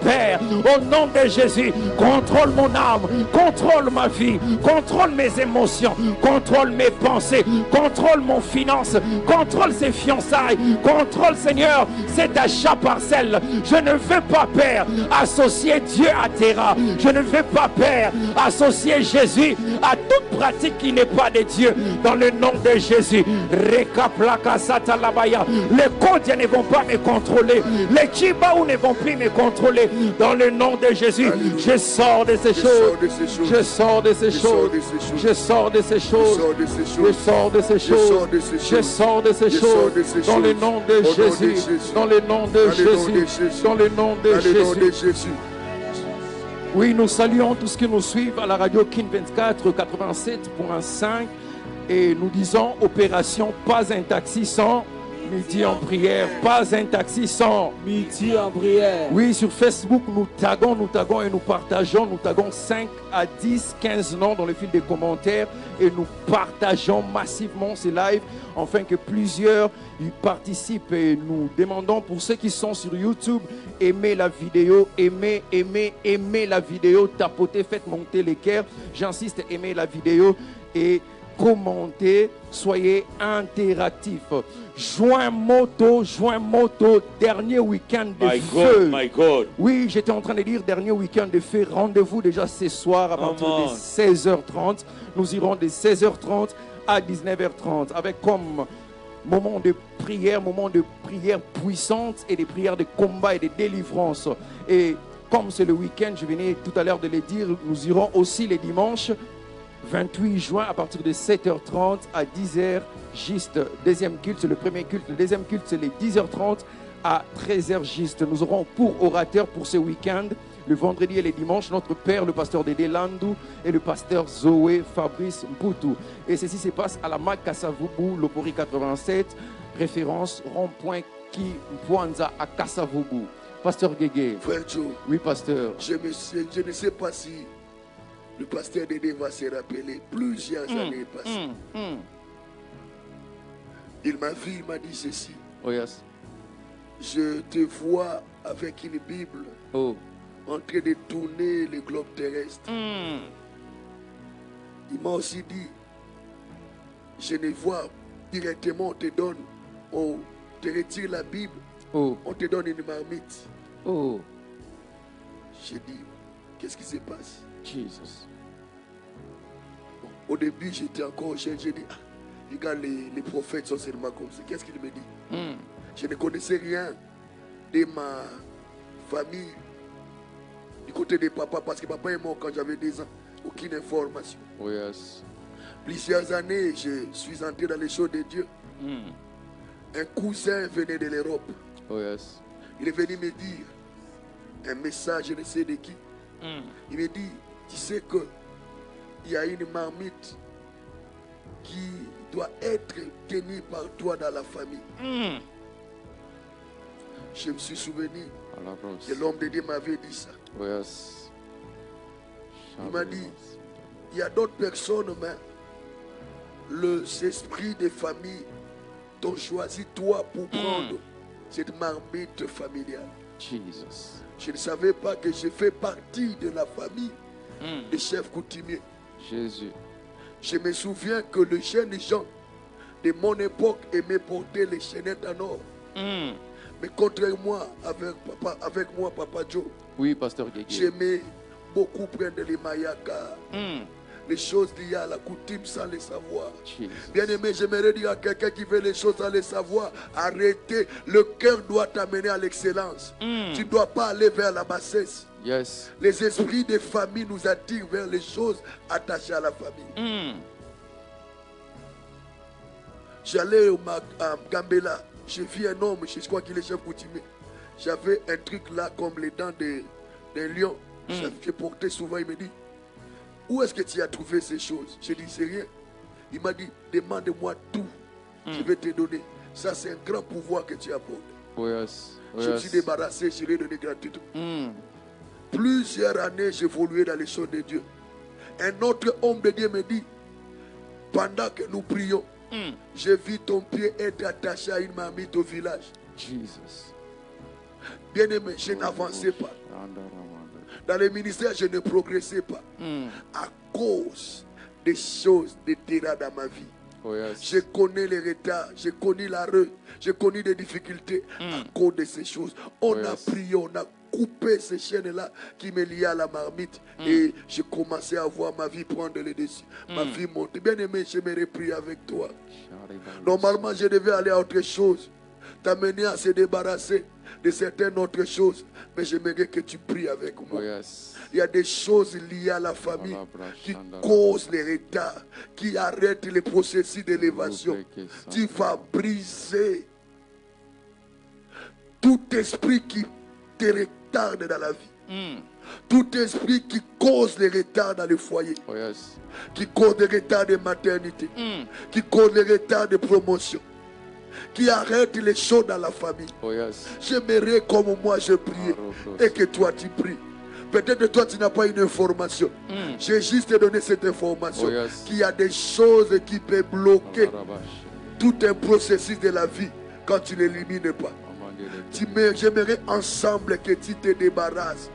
Speaker 3: Père. Au nom de Jésus, contrôle mon âme. Contrôle ma vie. Contrôle mes émotions. Contrôle mes pensées. Contrôle mon finance. Contrôle ses fiançailles. Contrôle, Seigneur, cet achat parcelle. Je ne veux pas, Père, associer Dieu à Terra. Je ne veux pas, Père, associer Jésus à toute pratique qui n'est pas de Dieu. Dans le nom de Jésus, les Kodias ne vont pas me contrôler. Les Chibaou ne vont plus me contrôler. Dans le nom de Jésus, je sors de ces choses. Je sors de ces choses. Je sors de ces choses. Je sors de ces choses. Je sors de ces choses. Dans le nom de Jésus. Dans le nom de Jésus. Dans le nom de Jésus. Oui, nous saluons tous ceux qui nous suivent à la radio King 24 87.5 et nous disons opération pas un taxi sans midi en prière, pas un taxi sans
Speaker 5: midi en prière.
Speaker 3: Oui, sur Facebook, nous taguons et nous partageons. Nous taguons 5 à 10, 15 noms dans le fil des commentaires et nous partageons massivement ces lives afin que plusieurs y participent. Et nous demandons pour ceux qui sont sur YouTube, aimez la vidéo, aimez la vidéo, tapotez, faites monter les cœurs. J'insiste, aimez la vidéo et commentez, soyez interactifs. Joint moto, dernier week-end de feu.
Speaker 2: My God.
Speaker 3: Oui, j'étais en train de dire dernier week-end de feu. Rendez-vous déjà ce soir à partir de 16h30. Nous irons de 16h30 à 19h30 avec comme moment de prière puissante et des prières de combat et de délivrance. Et comme c'est le week-end, je venais tout à l'heure de le dire, nous irons aussi les dimanches 28 juin à partir de 7h30 à 10h, juste deuxième culte, c'est le premier culte, le deuxième culte c'est les 10h30 à 13h juste. Nous aurons pour orateur pour ce week-end, le vendredi et le dimanche, notre père, le pasteur Dédé Landou et le pasteur Zoé Fabrice Mputu. Et ceci se passe à la MAC Kasavubu, Lopori 87, référence rond-point qui Mpuanza à Kasavubu. Pasteur Guégué.
Speaker 6: Frère Joe.
Speaker 3: Oui, pasteur.
Speaker 6: Je ne sais pas si le pasteur Dédé va se rappeler. Plusieurs années passées. Il m'a vu, il m'a dit ceci.
Speaker 3: Oh yes.
Speaker 6: Je te vois avec une Bible en train de tourner le globe terrestre. Il m'a aussi dit, je ne vois directement, on te donne, on te retire la Bible, on te donne une marmite. J'ai dit, qu'est-ce qui se passe?
Speaker 3: Jesus.
Speaker 6: Bon, au début, j'étais encore jeune, j'ai dit, regarde, les prophètes sont seulement comme ça. Qu'est-ce qu'il me dit? Je ne connaissais rien de ma famille, du côté de papa, parce que papa est mort quand j'avais 10 ans. Aucune information.
Speaker 3: Oh yes.
Speaker 6: Plusieurs années, je suis entré dans les choses de Dieu. Un cousin venait de l'Europe.
Speaker 3: Oh yes.
Speaker 6: Il est venu me dire un message, je ne sais de qui. Il me dit, tu sais que il y a une marmite qui doit être tenue par toi dans la famille. Je me suis souvenu que l'homme de Dieu m'avait dit ça.
Speaker 3: Oh yes.
Speaker 6: Il m'a dit, il y a d'autres personnes, mais l'esprit des familles t'ont choisi toi pour prendre cette marmite familiale.
Speaker 3: Jesus.
Speaker 6: Je ne savais pas que je fais partie de la famille des chefs coutumiers.
Speaker 3: Jésus.
Speaker 6: Je me souviens que les jeunes gens de mon époque aimaient porter les chaînettes en or. Mais contrairement avec moi, Papa Joe,
Speaker 3: oui, pasteur Guégué,
Speaker 6: j'aimais beaucoup prendre les mayakas, les choses liées à la coutume sans les savoir. Bien aimé, j'aimerais dire à quelqu'un qui fait les choses sans les savoir, arrêtez, le cœur doit t'amener à l'excellence. Tu ne dois pas aller vers la bassesse.
Speaker 3: Yes.
Speaker 6: Les esprits des familles nous attirent vers les choses attachées à la famille. J'allais à Gambela, j'ai vu un homme, je crois qu'il est chef coutumier. J'avais un truc là comme les dents d'un lion. J'ai porté souvent, il me dit, où est-ce que tu as trouvé ces choses? J'ai dit, c'est rien. Il m'a dit, demande-moi tout. Je vais te donner. Ça, c'est un grand pouvoir que tu apportes.
Speaker 3: Oh yes. Oh
Speaker 6: je me suis débarrassé, je l'ai donné gratuitement. Plusieurs années, j'évoluais dans les choses de Dieu. Un autre homme de Dieu me dit, pendant que nous prions, j'ai vu ton pied être attaché à une marmite au village.
Speaker 3: Jesus.
Speaker 6: Bien aimé, je n'avançais pas. Dans le ministère, je ne progressais pas. À cause des choses de terrain dans ma vie.
Speaker 3: Oh yes.
Speaker 6: Je connais les retards, je connais la rue, je connais des difficultés à cause de ces choses. On a prié, on a coupé ces chaînes-là qui me liaient à la marmite et j'ai commencé à voir ma vie prendre le dessus. Ma vie monter. Bien aimé, j'aimerais prier avec toi. Normalement, je devais aller à autre chose, t'amener à se débarrasser de certaines autres choses, mais j'aimerais que tu pries avec moi.
Speaker 3: Oh yes.
Speaker 6: Il y a des choses liées à la famille qui causent les retards, qui arrêtent les processus d'élévation. Tu vas briser tout esprit qui te retarde dans la vie. Tout esprit qui cause les retards dans le foyer.
Speaker 3: Oh yes.
Speaker 6: Qui cause les retards de maternité. Qui cause les retards de promotion. Qui arrête les choses dans la famille.
Speaker 3: Oh yes.
Speaker 6: J'aimerais comme moi je prie et que toi tu pries. Peut-être que toi tu n'as pas une information. J'ai juste donné cette information.
Speaker 3: Oh yes.
Speaker 6: Qu'il y a des choses qui peuvent bloquer tout un processus de la vie quand tu ne l'élimines pas. J'aimerais ensemble que tu te débarrasses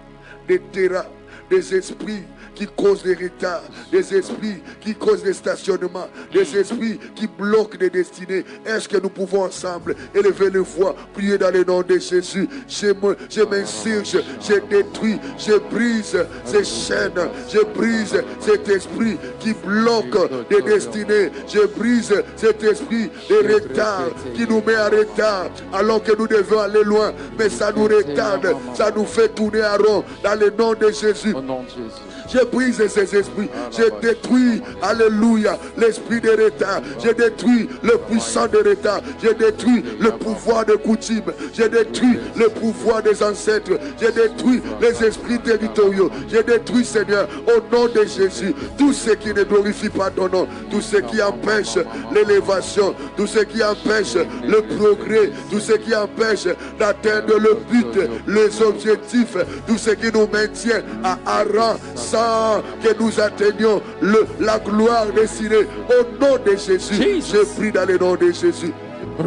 Speaker 6: des terrains, des esprits qui causent des retards, des esprits qui causent des stationnements, des esprits qui bloquent des destinées. Est-ce que nous pouvons ensemble élever les voix, prier dans le nom de Jésus? Je m'insurge, je détruis, je brise ces chaînes, je brise cet esprit qui bloque des destinées, je brise cet esprit de retard qui nous met en retard alors que nous devons aller loin, mais ça nous retarde, ça nous fait tourner à rond dans le nom de Jésus.
Speaker 3: Au nom de Jésus.
Speaker 6: Je brise ces esprits. Je détruis, alléluia, l'esprit de retard. Je détruis le puissant de retard. Je détruis le pouvoir de coutume. Je détruis le pouvoir des ancêtres. Je détruis les esprits territoriaux. Je détruis, Seigneur, au nom de Jésus, tout ce qui ne glorifie pas ton nom, tout ce qui empêche l'élévation, tout ce qui empêche le progrès, tout ce qui empêche d'atteindre le but, les objectifs, tout ce qui nous maintient à Haran sans que nous atteignions la gloire destinée. Au nom de Jésus, je prie dans le nom de Jésus.
Speaker 3: Au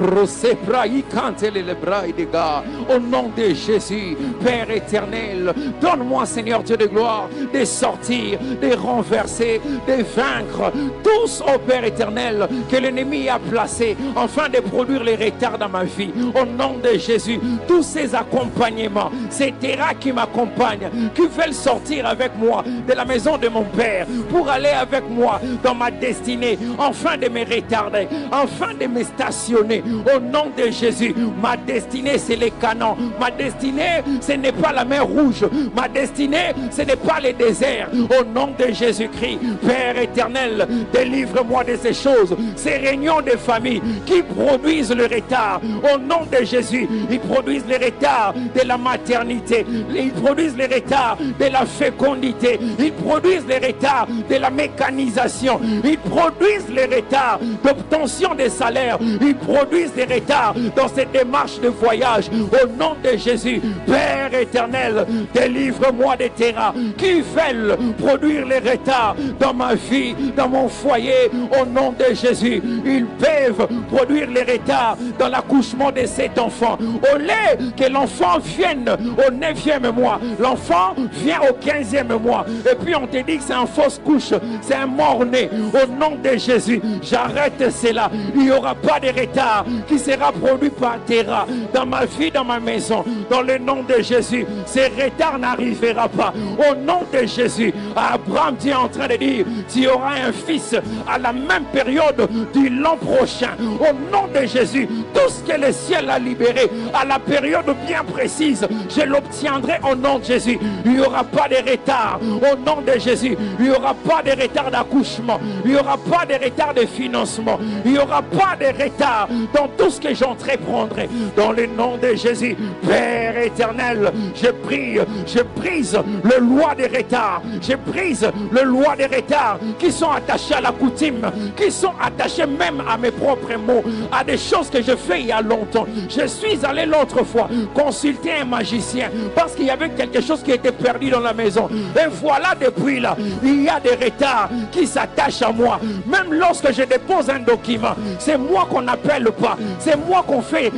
Speaker 3: nom de Jésus, Père éternel, donne-moi, Seigneur Dieu de gloire, de sortir, de renverser, de vaincre tous, ô Père éternel, que l'ennemi a placé afin de produire les retards dans ma vie. Au nom de Jésus, tous ces accompagnements, ces terrains qui m'accompagnent, qui veulent sortir avec moi de la maison de mon Père pour aller avec moi dans ma destinée, afin de me retarder, afin de me stationner. Au nom de Jésus, ma destinée c'est les canons. Ma destinée ce n'est pas la mer Rouge. Ma destinée ce n'est pas les déserts. Au nom de Jésus-Christ, Père éternel, délivre-moi de ces choses, ces réunions de famille qui produisent le retard. Au nom de Jésus, ils produisent le retard de la maternité, ils produisent le retard de la fécondité, ils produisent le retard de la mécanisation, ils produisent le retard d'obtention des salaires, ils produisent des retards dans cette démarche de voyage. Au nom de Jésus, Père éternel, délivre-moi des terrains qui veulent produire les retards dans ma vie, dans mon foyer. Au nom de Jésus, ils peuvent produire les retards dans l'accouchement de cet enfant. Au lieu que l'enfant vienne au 9e mois, l'enfant vient au 15e mois, et puis on te dit que c'est un fausse couche, c'est un mort-né. Au nom de Jésus, j'arrête cela. Il n'y aura pas de retard qui sera produit par terra dans ma vie, dans ma maison. Dans le nom de Jésus, ces retards n'arrivera pas. Au nom de Jésus, Abraham est en train de dire, tu auras un fils à la même période du l'an prochain. Au nom de Jésus, tout ce que le ciel a libéré à la période bien précise, je l'obtiendrai au nom de Jésus. Il n'y aura pas de retard. Au nom de Jésus, il n'y aura pas de retard d'accouchement. Il n'y aura pas de retard de financement. Il n'y aura pas de retard dans tout ce que j'entreprendrai. Dans le nom de Jésus, Père éternel, je prie, je brise le loi des retards. Je brise le loi des retards qui sont attachés à la coutume, qui sont attachés même à mes propres mots, à des choses que je fais il y a longtemps. Je suis allé l'autre fois consulter un magicien parce qu'il y avait quelque chose qui était perdu dans la maison. Et voilà, depuis là, il y a des retards qui s'attachent à moi. Même lorsque je dépose un document, c'est moi qu'on n'appelle pas, c'est moi qu'on fait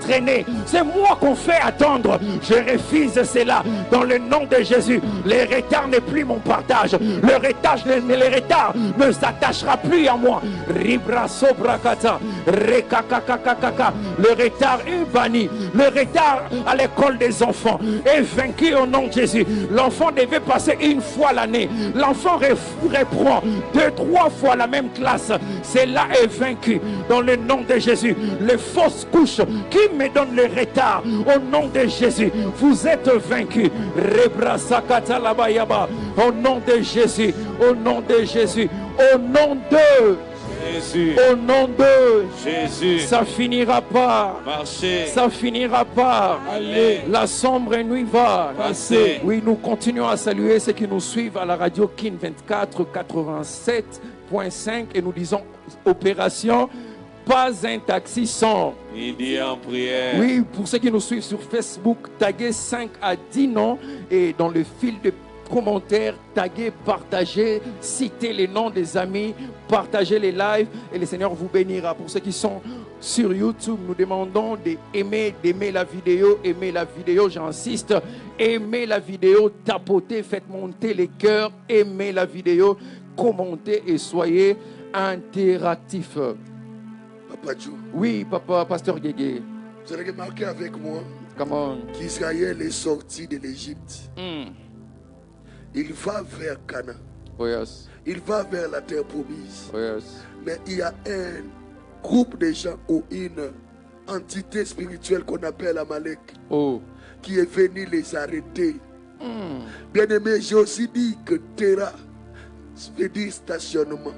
Speaker 3: traîner, c'est moi qu'on fait attendre. Je refuse cela dans le nom de Jésus. Les retards n'est plus mon partage. Le retard ne s'attachera plus à moi. Ribraso brakata, rekakakakaka. Le retard est banni. Le retard à l'école des enfants est vaincu au nom de Jésus. L'enfant devait passer une fois l'année. L'enfant reprend 2-3 fois la même classe. Cela est vaincu dans le nom de Jésus. Les fausses couches qui me donnent le retard, au nom de Jésus, vous êtes vaincus. Rebrasakata labayaba. Au nom de Jésus, au nom de Jésus, au nom de
Speaker 2: Jésus.
Speaker 3: Au nom de
Speaker 2: Jésus.
Speaker 3: Ça finira pas.
Speaker 2: Marchez.
Speaker 3: Ça finira pas.
Speaker 2: Allez.
Speaker 3: La sombre nuit va
Speaker 2: Passez.
Speaker 3: Oui, nous continuons à saluer ceux qui nous suivent à la radio Kin 24 87.5 et nous disons opération pas un taxi sans.
Speaker 2: Il dit en prière.
Speaker 3: Oui, pour ceux qui nous suivent sur Facebook, taguez 5 à 10 noms et dans le fil de commentaires, taguez, partagez, citez les noms des amis, partagez les lives et le Seigneur vous bénira. Pour ceux qui sont sur YouTube, nous demandons d'aimer la vidéo, j'insiste, aimez la vidéo, tapotez, faites monter les cœurs, aimez la vidéo, commentez et soyez interactifs.
Speaker 6: Papa Dieu.
Speaker 3: Oui, papa, pasteur Guégué.
Speaker 6: Vous avez remarqué avec moi
Speaker 3: qu'Israël
Speaker 6: est sorti de l'Égypte. Il va vers Canaan.
Speaker 3: Oh yes.
Speaker 6: Il va vers la terre promise.
Speaker 3: Oh yes.
Speaker 6: Mais il y a un groupe de gens ou une entité spirituelle qu'on appelle Amalek qui est venu les arrêter Bien-aimé, j'ai aussi dit que Terra veut dire stationnement.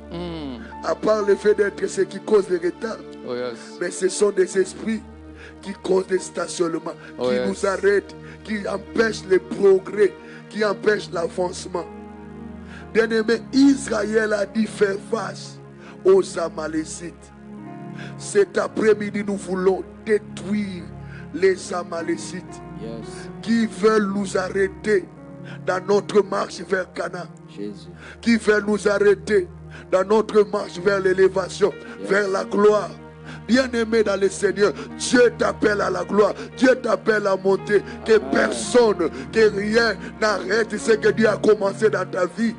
Speaker 6: À part le fait d'être ce qui cause des retards,
Speaker 3: Oh yes.
Speaker 6: mais ce sont des esprits qui causent des stationnements,
Speaker 3: Oh
Speaker 6: qui
Speaker 3: yes.
Speaker 6: nous arrêtent, qui empêchent le progrès, qui empêchent l'avancement. Bien-aimé, Israël a dû faire face aux Amalécites. Cet après-midi, nous voulons détruire les Amalécites
Speaker 5: Yes.
Speaker 6: qui veulent nous arrêter dans notre marche vers Canaan,
Speaker 5: Jésus.
Speaker 6: qui veulent nous arrêter dans notre marche vers l'élévation, vers la gloire. Bien-aimé dans le Seigneur, Dieu t'appelle à la gloire, Dieu t'appelle à monter, que personne, que rien n'arrête ce que Dieu a commencé dans ta vie.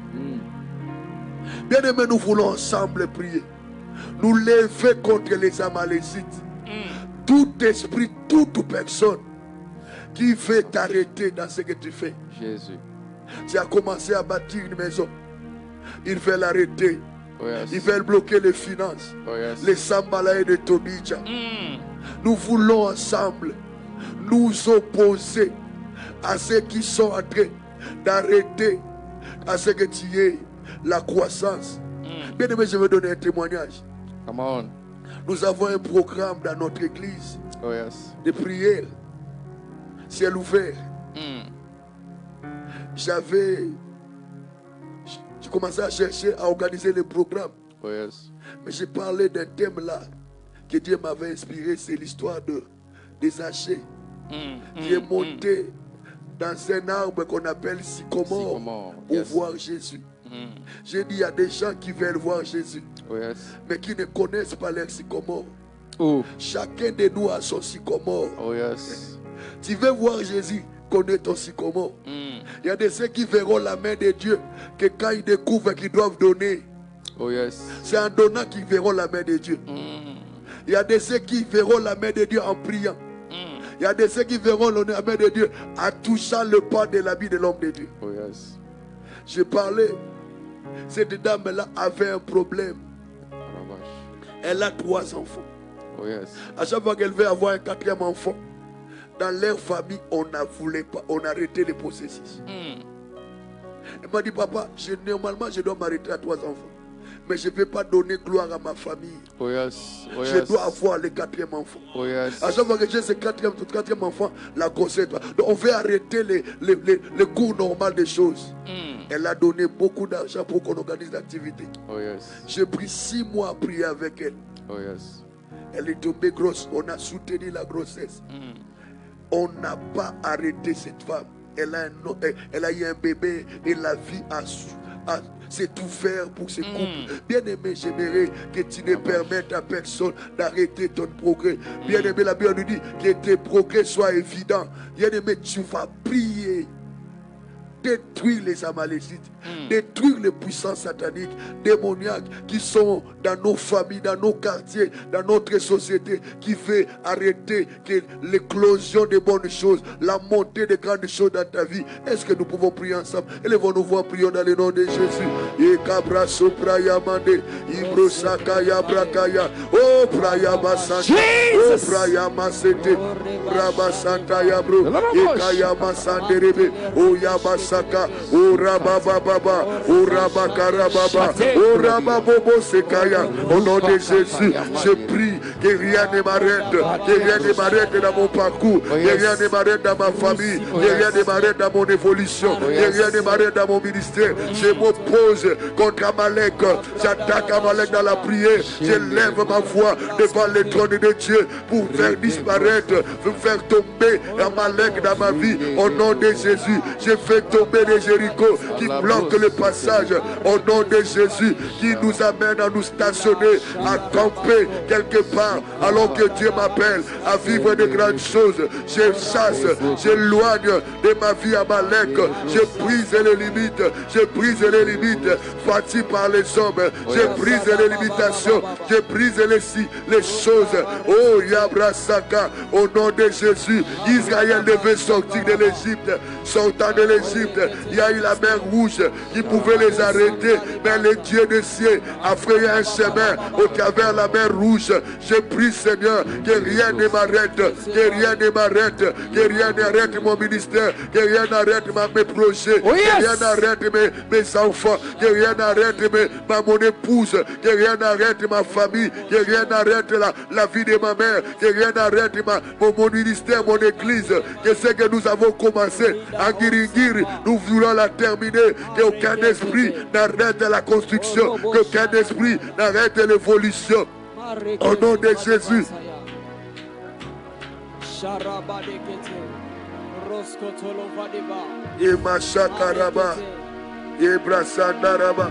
Speaker 6: Bien-aimé, nous voulons ensemble prier, nous lever contre les Amalécites. Tout esprit, toute personne qui veut t'arrêter dans ce que tu fais.
Speaker 3: Jésus.
Speaker 6: Tu as commencé à bâtir une maison, ils veulent l'arrêter.
Speaker 3: Oh yes.
Speaker 6: Ils veulent bloquer les finances,
Speaker 3: Oh yes.
Speaker 6: les Sambalaïs de Tobidja. Nous voulons ensemble nous opposer à ceux qui sont en train d'arrêter à ce que tu aies la croissance. Bien aimé, je vais donner un témoignage.
Speaker 3: Come on.
Speaker 6: Nous avons un programme dans notre église
Speaker 3: Oh yes.
Speaker 6: de prière, ciel ouvert. J'ai commencé à chercher à organiser le programme.
Speaker 3: Oh yes.
Speaker 6: Mais j'ai parlé d'un thème là que Dieu m'avait inspiré, c'est l'histoire des Zachée qui est monté dans un arbre qu'on appelle sycomore
Speaker 3: Sycomore,
Speaker 6: pour
Speaker 3: yes.
Speaker 6: voir Jésus. J'ai dit, il y a des gens qui veulent voir Jésus,
Speaker 3: Oh yes.
Speaker 6: mais qui ne connaissent pas leur sycomore.
Speaker 3: Oh.
Speaker 6: Chacun de nous a son sycomore.
Speaker 3: Oh yes.
Speaker 6: Tu veux voir Jésus, connais ton sycomore. Il y a de ceux qui verront la main de Dieu que quand ils découvrent qu'ils doivent donner,
Speaker 3: Oh yes.
Speaker 6: c'est en donnant qu'ils verront la main de Dieu. Il y a de ceux qui verront la main de Dieu en priant. Il y a de ceux qui verront la main de Dieu en touchant le pas de l'habit de l'homme de Dieu.
Speaker 3: Oh yes.
Speaker 6: Je parlais, cette dame-là avait un problème. Elle a 3 enfants.
Speaker 3: Oh yes.
Speaker 6: À chaque fois qu'elle veut avoir un 4e enfant, dans leur famille, on ne voulait pas, on a arrêté les processus. Elle m'a dit, papa, normalement, je dois m'arrêter à 3 enfants. Mais je ne vais pas donner gloire à ma famille.
Speaker 3: Oh yes. Oh
Speaker 6: Je
Speaker 3: yes.
Speaker 6: dois avoir le 4e enfant.
Speaker 3: Oh yes.
Speaker 6: À chaque fois que j'ai ce 4e enfant, la grossesse. Donc on veut arrêter les cours normal des choses. Elle a donné beaucoup d'argent pour qu'on organise l'activité.
Speaker 3: Oh yes.
Speaker 6: J'ai pris 6 mois à prier avec elle.
Speaker 3: Oh yes.
Speaker 6: Elle est tombée grosse. On a soutenu la grossesse. On n'a pas arrêté cette femme. Elle a eu un bébé et la vie c'est tout faire pour ce couple. Bien-aimé, j'aimerais que tu ne permettes à personne d'arrêter ton progrès. Bien-aimé, la Bible nous dit que tes progrès soient évidents. Bien-aimé, tu vas prier. Détruire les Amalécites, détruire les puissances sataniques, démoniaques qui sont dans nos familles, dans nos quartiers, dans notre société, qui fait arrêter que l'éclosion des bonnes choses, la montée des grandes choses dans ta vie. Est-ce que nous pouvons prier ensemble? Élevons nos voix, prions dans le nom de Jésus. Ekabraso prayamande, ibrosakaya brakaya, oh prayabasanta, oh prayamasete, brabasanta yabro, ekayamasande oh yabasa. Oh Rabababa, oh Rabakarababa, oh Rababobo Sekaya. Au nom de Jésus, je prie que rien ne m'arrête, que rien ne m'arrête dans mon parcours, que rien ne m'arrête dans ma famille, que rien ne m'arrête dans mon évolution, que rien ne m'arrête dans mon ministère. Je m'oppose contre Amalek, j'attaque Amalek dans la prière, je lève ma voix devant le trône de Dieu pour faire disparaître, pour faire tomber Amalek dans ma vie. Au nom de Jésus, je fais tomber les Jéricho qui bloquent le passage au nom de Jésus, qui nous amène à nous stationner, à camper quelque part alors que Dieu m'appelle à vivre de grandes choses. Je chasse, j'éloigne de ma vie Amalek, je brise les limites, je brise les limites bâties par les hommes, je brise les limitations, je brise les choses. Oh Yabrasaka, au nom de Jésus, Israël devait sortir de l'Égypte, sortant de l'Égypte. Il y a eu la mer rouge qui pouvait les arrêter, mais le Dieu des cieux a frayé un chemin au travers de la mer rouge. Je prie, Seigneur, que rien ne m'arrête, que rien ne m'arrête, que rien n'arrête mon ministère, que rien n'arrête mes projets, que rien n'arrête mes enfants, que rien n'arrête mon épouse, que rien n'arrête ma famille, que rien n'arrête la vie de ma mère, que rien n'arrête mon ministère, mon église, que ce que nous avons commencé à Guiringiri, nous voulons la terminer, qu'aucun esprit n'arrête la construction, qu'aucun esprit n'arrête l'évolution. Au nom de Jésus. Emashakaraba, Ebrasandaraba,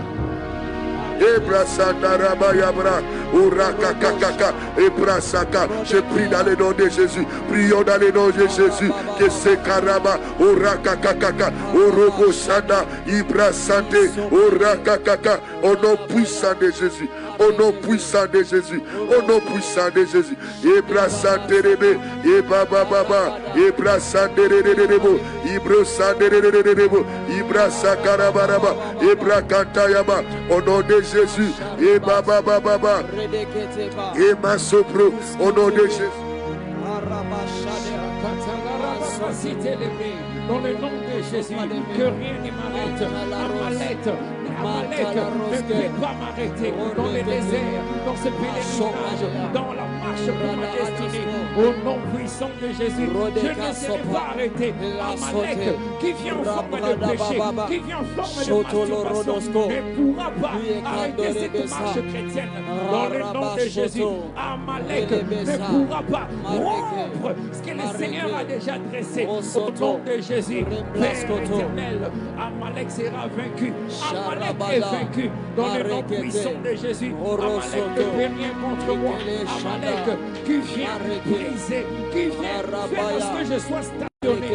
Speaker 6: Ebrasandaraba Yabra, Urakakakaka, Ebrasaka. Je prie dans le nom de Jésus. Prions dans le nom de Jésus. Que c'est Karaba, Urakakakaka, Urobosanda, Ibrasante, Urakakaka, au nom puissant de Jésus. Au nom puissant de Jésus, au nom puissant de Jésus. Ebrasanterebe, Ebababa, Ebrasanderebo, Ibrosanderebo, Ibrasakarabaraba, Ebrakantayaba, au nom de Jésus. Ebababa, Emasopro, au nom de Jésus.
Speaker 2: Dans le nom de Jésus, que rien ne m'arrête. Amalek ne peut pas m'arrêter dans les déserts, dans ce pèlerinage, dans la marche pour ma destinée. Au nom puissant de Jésus, je ne serai pas arrêté. Amalek qui vient en forme de péché, qui vient en forme de masturbation, ne pourra pas arrêter cette marche chrétienne. Dans le nom de Jésus, Amalek ne pourra pas rompre ce que le Seigneur a déjà dressé. Au nom de Jésus, Père éternel, Amalek sera vaincu. Amalek est vaincu dans le nom puissant de Jésus. Amalek ne peut rien contre moi. Amalek qui vient briser, qui vient faire ce que je sois stationné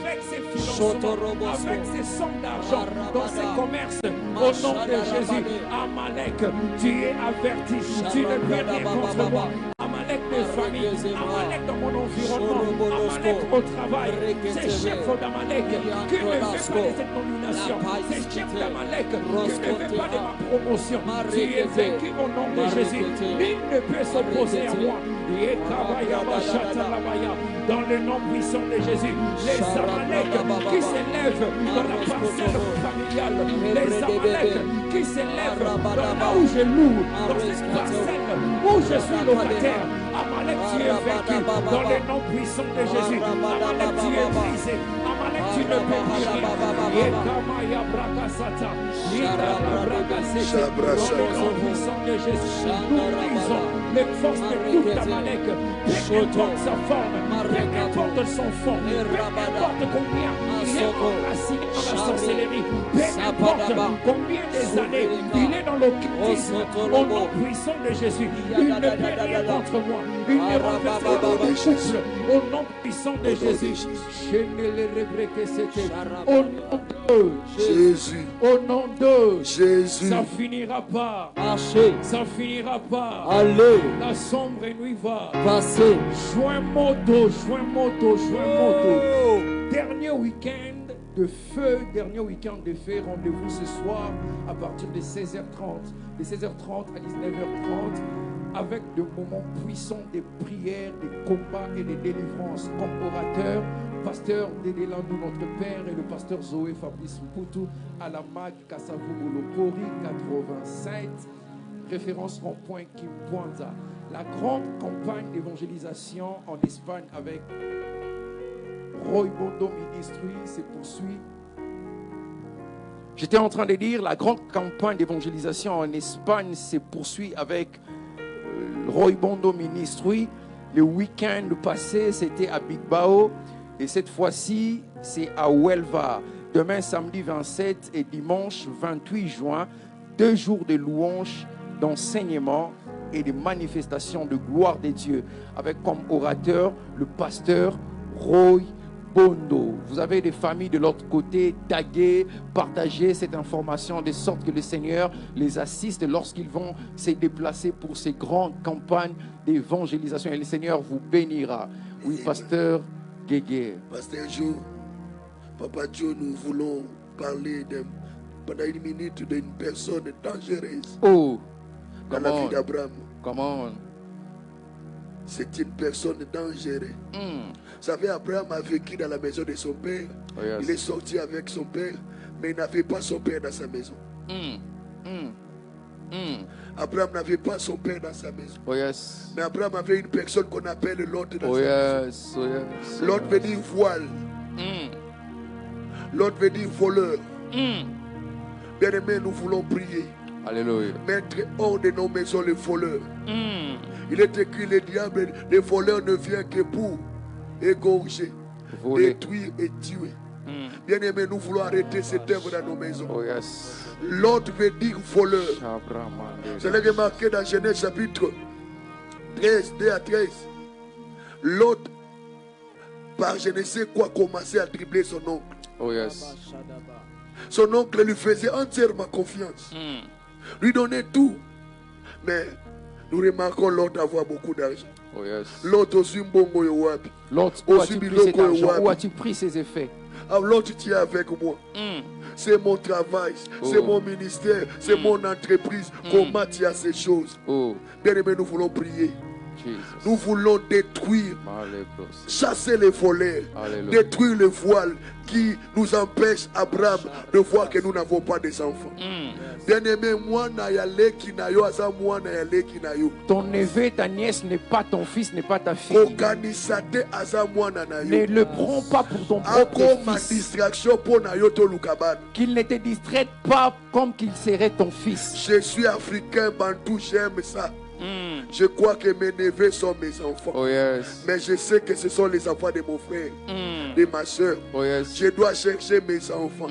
Speaker 2: avec ses financements, avec ses sommes d'argent dans ses commerces. Au nom de Jésus, Amalek, tu es averti. Tu ne peux rien contre moi. Amalek de famille, Amalek dans mon environnement, Amalek au travail, ces chefs d'Amalek qui ne veulent pas de cette nomination, ces chefs d'Amalek qui ne veulent pas de ma promotion. Tu es vaincu au nom de Jésus. Nul ne peut s'opposer à moi. Dans le nom puissant de Jésus, les Amalek qui s'élèvent dans la parcelle familiale, les Amalek qui s'élèvent dans là où je loue, dans cette parcelle où je suis locataire. Amalek, tu es vaincu dans le nom puissant de Jésus. Amalek, tu es brisé. Amalek, tu ne peux rien. Dans le nom puissant de Jésus, nous brisons les forces de toute Amalek, peu importe sa forme, peu importe son fond, peu importe combien il est enraciné dans la sorcellerie, peu importe combien des années il est dans l'occultisme. Au nom puissant de Jésus, il ne peut rien contre moi. Il ne renversera pas mon couple. Au nom puissant de Jésus. Au nom de Jésus. Au nom de Jésus. Ça finira pas. Marcher. Ça finira pas. Aller. La sombre nuit va passer. Joint moto. Dernier week-end de feu, rendez-vous ce soir à partir de 16h30. De 16h30 à 19h30. Avec de moments puissants de prières, de combats et de délivrances. Comme orateur, pasteur Dédé Landou, notre père, et le pasteur Zoé Fabrice Mputu à la MAG Kasavubu Lokori 87, référence rond-point Kimpuanza. La grande campagne d'évangélisation en Espagne avec Roy Bondo Ministry se poursuit. J'étais en train de dire, la grande campagne d'évangélisation en Espagne se poursuit avec Roy Bondo Ministry. Le week-end passé, c'était à Big Bao. Et cette fois-ci, c'est à Huelva. Demain, samedi 27 et dimanche 28 juin, 2 jours de louanges, d'enseignement et de manifestations de gloire de Dieu. Avec comme orateur le pasteur Roy Bondo. Vous avez des familles de l'autre côté, taguez, partagez cette information de sorte que le Seigneur les assiste lorsqu'ils vont se déplacer pour ces grandes campagnes d'évangélisation. Et le Seigneur vous bénira. Oui, pasteur Guégué.
Speaker 6: Pasteur Joe, Papa Joe, nous voulons parler pendant une minute d'une personne dangereuse.
Speaker 2: Oh,
Speaker 6: dans la vie d'Abraham.
Speaker 2: Come on.
Speaker 6: C'est une personne dangereuse. Vous savez, Abraham a vécu dans la maison de son père.
Speaker 3: Oh, yes.
Speaker 6: Il est sorti avec son père, mais il n'avait pas son père dans sa maison. Abraham n'avait pas son père dans sa maison.
Speaker 3: Oh yes.
Speaker 6: Mais Abraham avait une personne qu'on appelle l'autre dans
Speaker 3: Oh
Speaker 6: sa maison.
Speaker 3: yes. Oh yes.
Speaker 6: L'autre veut dire voile. L'autre veut dire voleur. Bien-aimés, nous voulons prier.
Speaker 3: Alléluia.
Speaker 6: Mettre hors de nos maisons les voleurs. Il est écrit, le diable, les voleurs ne viennent que pour égorger,
Speaker 3: Voler.
Speaker 6: détruire et tuer. Bien-aimés, nous voulons arrêter cette œuvre dans nos maisons.
Speaker 3: Oh yes.
Speaker 6: L'autre veut dire voleur.
Speaker 3: Shabramande.
Speaker 6: Je l'ai remarqué dans Genèse chapitre 13, 2 à 13. L'autre, par je ne sais quoi, commençait à tripler son oncle.
Speaker 3: Oh yes.
Speaker 6: Son oncle lui faisait entièrement confiance. Lui donnait tout. Mais nous remarquons l'autre avoir beaucoup d'argent.
Speaker 3: Oh yes.
Speaker 6: L'autre aussi mbongo yo wapi.
Speaker 3: L'autre, où
Speaker 6: Aussi
Speaker 3: as-tu pris
Speaker 6: biloko
Speaker 3: cet argent?
Speaker 6: wapi.
Speaker 3: Où as-tu pris ses effets?
Speaker 6: Alors l'autre tu es avec moi. C'est mon travail, c'est
Speaker 3: Oh.
Speaker 6: mon ministère, c'est mon entreprise. Comment tu as ces choses?
Speaker 3: Oh,
Speaker 6: Bien aimé, nous voulons prier.
Speaker 3: Jesus.
Speaker 6: Nous voulons détruire,
Speaker 3: Malebros.
Speaker 6: chasser les voleurs,
Speaker 3: Alléluia.
Speaker 6: détruire le voile qui nous empêche, Abraham, de voir que nous n'avons pas des enfants. Bien-aimé, moi,
Speaker 3: Ton neveu, ta nièce n'est pas ton fils, n'est pas ta fille.
Speaker 6: organisate aza mwana na
Speaker 3: Ne
Speaker 6: yo.
Speaker 3: le prends pas pour ton
Speaker 6: Ako
Speaker 3: propre
Speaker 6: ma
Speaker 3: fils.
Speaker 6: distraction pour na yo to lukabana.
Speaker 3: Qu'il ne te distraite pas comme qu'il serait ton fils.
Speaker 6: Je suis africain, bantou, j'aime ça. Je crois que mes neveux sont mes enfants.
Speaker 3: Oh yes.
Speaker 6: Mais je sais que ce sont les enfants de mon frère, de ma soeur.
Speaker 3: Oh yes.
Speaker 6: Je dois chercher mes enfants.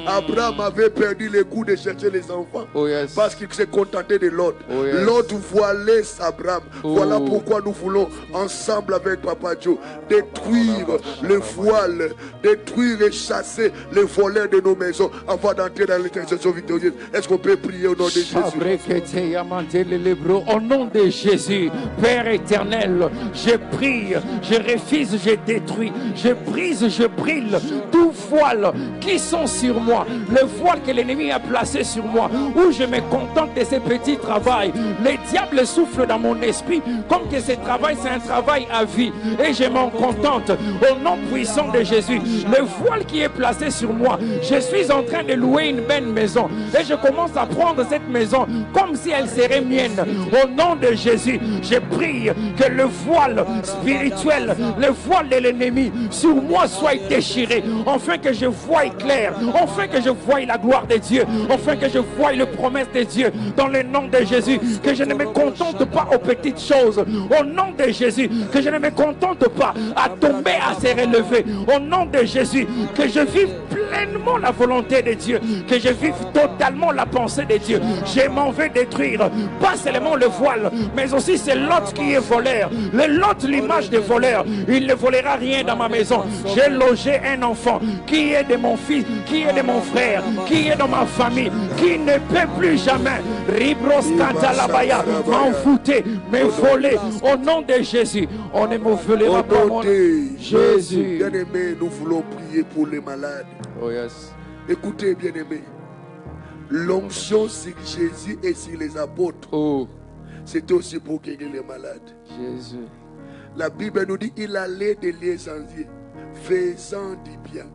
Speaker 6: Abraham avait perdu le goût de chercher les enfants
Speaker 3: Oh yes.
Speaker 6: parce qu'il s'est contenté de l'autre.
Speaker 3: Oh, yes.
Speaker 6: L'autre voilait Abraham.
Speaker 3: Oh.
Speaker 6: Voilà pourquoi nous voulons, ensemble avec Papa Joe, détruire le voile, détruire et chasser les voleurs de nos maisons avant d'entrer dans l'intercession victorieuse. Est-ce qu'on peut prier au nom de Jésus?
Speaker 3: Au nom de Jésus, Père éternel, je prie, je refuse, je détruis, je brise, je brille tout voile qui sont sur moi, le voile que l'ennemi a placé sur moi, où je me contente de ces petits travails. Le diable souffle dans mon esprit comme que ce travail c'est un travail à vie et je m'en contente au nom puissant de Jésus. Le voile qui est placé sur moi, je suis en train de louer une belle maison et je commence à prendre cette maison comme si elle serait mienne. Au nom de Jésus, je prie que le voile spirituel, le voile de l'ennemi sur moi soit déchiré, afin que je voie clair, afin que je voie la gloire de Dieu, afin que je voie les promesses de Dieu dans le nom de Jésus, que je ne me contente pas aux petites choses, au nom de Jésus, que je ne me contente pas à tomber, à se relever, au nom de Jésus, que je vive pleinement la volonté de Dieu, que je vive totalement la pensée de Dieu. Je m'en vais détruire, pas seulement le voile, mais aussi c'est l'autre qui est voleur. L'autre, l'image de voleur, il ne volera rien dans ma maison. J'ai logé un enfant qui est de mon fils, qui est de mon frère, qui est dans ma famille, qui ne peut plus jamais Ribros Katalabaya m'envoûter, me voler. Au nom de Jésus, on ne me volera pas
Speaker 6: Au
Speaker 3: mon
Speaker 6: nom de
Speaker 3: Jésus.
Speaker 6: Bien-aimés, nous voulons prier pour les malades.
Speaker 3: Oh yes.
Speaker 6: Écoutez, bien-aimés, l'onction sur Jésus et sur les apôtres,
Speaker 3: Oh
Speaker 6: c'était aussi pour guérir les malades.
Speaker 3: Jésus.
Speaker 6: La Bible nous dit il allait de lieux en lieu, faisant du bien,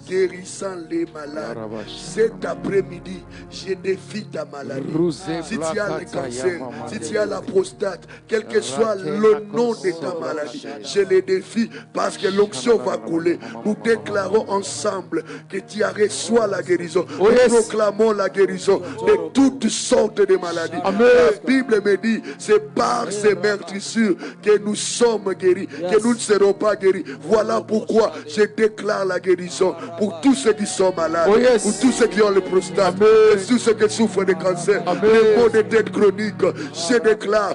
Speaker 6: guérissant les malades. Cet après-midi, je défie ta maladie. Si tu as le cancer, si tu as la prostate, quel que soit le nom de ta maladie, je les défie parce que l'onction va couler. Nous déclarons ensemble que tu as reçu la guérison. Nous proclamons la guérison de toutes sortes de maladies. La Bible me dit, c'est par ces meurtrissures que nous sommes guéris, que nous ne serons pas guéris. Voilà pourquoi je déclare la guérison pour tous ceux qui sont malades, pour tous ceux qui ont le prostate, pour tous ceux qui souffrent de cancer, les maux de tête chroniques. Je déclare,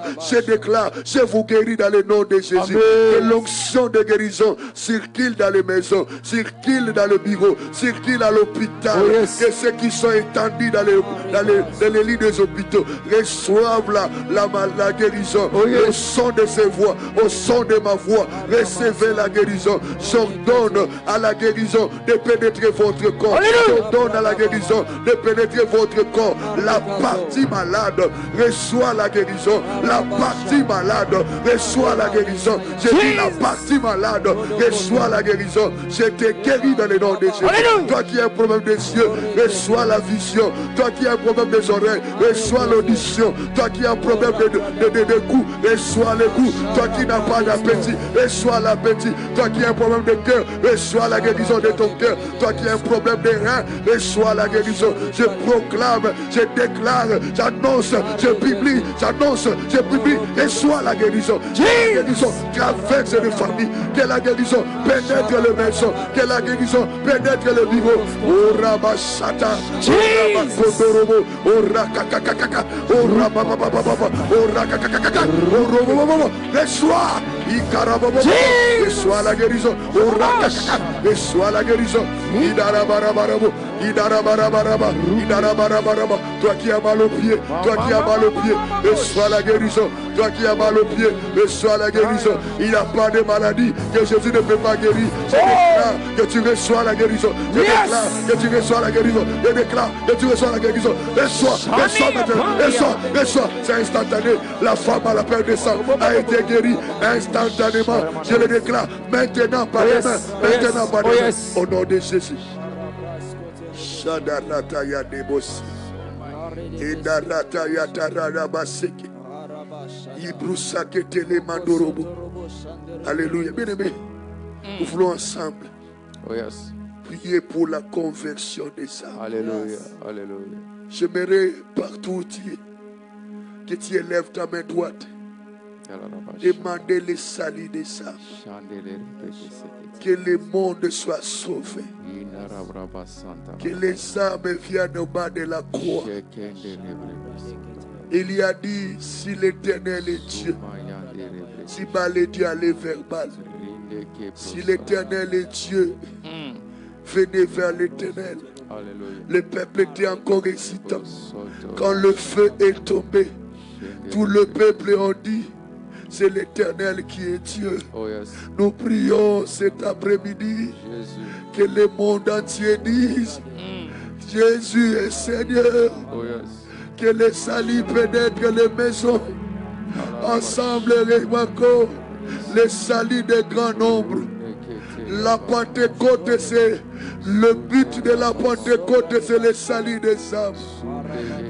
Speaker 6: je vous guéris dans le nom de Jésus. Que l'onction de guérison circule dans les maisons, circule dans le bureau, circule à l'hôpital. Que ceux qui sont étendus dans les lits des hôpitaux reçoivent la guérison. Au son de ses voix, au son de ma voix, recevez la guérison. J'ordonne à la guérison guérison de pénétrer votre corps. J'ordonne à la guérison de pénétrer votre corps. La partie malade reçoit la guérison. La partie malade reçoit la guérison. J'ai dit la partie malade reçoit la guérison. Je te guéris dans le nom de Jésus. Toi qui as un problème des yeux, reçois la vision. Toi qui as un problème des oreilles, reçois l'audition. Toi qui as un problème de goût, reçois le goût. Toi qui n'as pas d'appétit, reçois l'appétit. Toi qui as un problème de cœur, reçois la guérison de ton cœur. Toi qui as un problème de reins, reçois la guérison. Je proclame, je déclare, j'annonce, je publie, j'annonce, je publie, reçois la guérison. La guérison traverse les familles, que la guérison pénètre les maisons, que la guérison pénètre le bureau. Oh Rabashata, oh Rabakondorobo, oh Rakakakaka, oh Rababababa, oh Rakakakaka, oh Robobobo, reçois, Ikarababo, reçois la guérison, oh Rakakaka, reçois la guérison, Idarabarabo, Idarabaraba, Idarabaraba, toi qui as mal au pied, toi qui as mal au pied, reçois la guérison, toi qui as mal au pied, reçois la guérison. Il n'y a pas de maladie que Jésus ne peut pas guérir. Je déclare que tu reçois la guérison. Je déclare que tu reçois la guérison. Je déclare que tu reçois la guérison. Reçois maintenant. Reçois. C'est instantané. La femme à la perte de sang a été guérie instantanément. Je le déclare maintenant par les mains. Maintenant par les mains. Au nom de Jésus. Shadanataya Debos. Idarataya Tarabaseki. Alléluia. Bien aimé, nous voulons ensemble prier pour la conversion des âmes.
Speaker 3: Alléluia. Alléluia.
Speaker 6: J'aimerais partout où tu es, que tu élèves ta main droite. Demandez les salis des âmes. Que le monde soit sauvé. Que les âmes viennent au bas de la croix. Il y a dit, si l'Éternel est Dieu, si Balé Dieu allait verbal, si l'Éternel est Dieu, venez vers l'Éternel. Le peuple était encore hésitant. Quand le feu est tombé, tout le peuple a dit, c'est l'Éternel qui est Dieu. Nous prions cet après-midi que le monde entier dise, Jésus est Seigneur. Que les salis pénètrent les maisons. Ensemble, les salis de grand nombre. La Pentecôte, c'est le but de la Pentecôte, c'est les salis des âmes.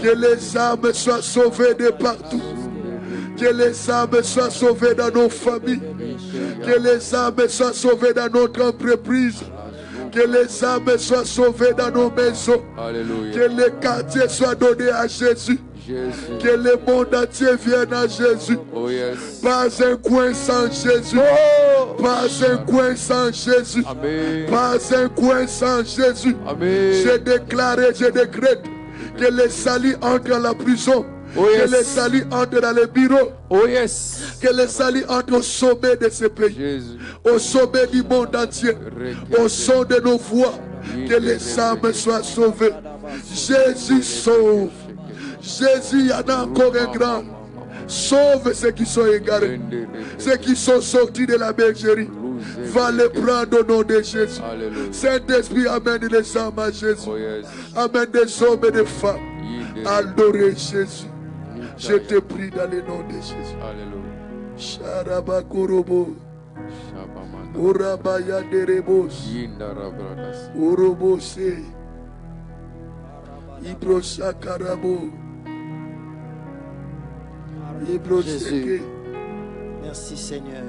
Speaker 6: Que les âmes soient sauvées de partout. Que les âmes soient sauvées dans nos familles. Que les âmes soient sauvées dans notre entreprise. Que les âmes soient sauvées dans nos maisons. Alléluia. Que les quartiers soient donnés à Jésus. Que le monde entier vienne à Jésus. Pas un coin sans Jésus. Pas un coin sans Jésus. Amen. Pas un coin sans Jésus. Amen. Je déclare et je décrète que les salis entrent à la prison. Que les salis entrent dans les bureaux. Que les salis entrent au sommet de ce pays. Au sommet du monde entier. Au son de nos voix. Que les âmes soient sauvées. Jésus sauve. Jésus, il y en a encore un grand. Sauve ceux qui sont égarés. Ceux qui sont sortis de la bergerie. Va les prendre au nom de Jésus. Saint-Esprit, amène les âmes à Jésus. Amène des hommes et des femmes. Adorer Jésus. Je te prie dans le nom de Jésus. Alléluia. Sharabakorobo. Urabaya derebos. Urobose. Ibrosakarabo.
Speaker 4: Jésus. Merci Seigneur.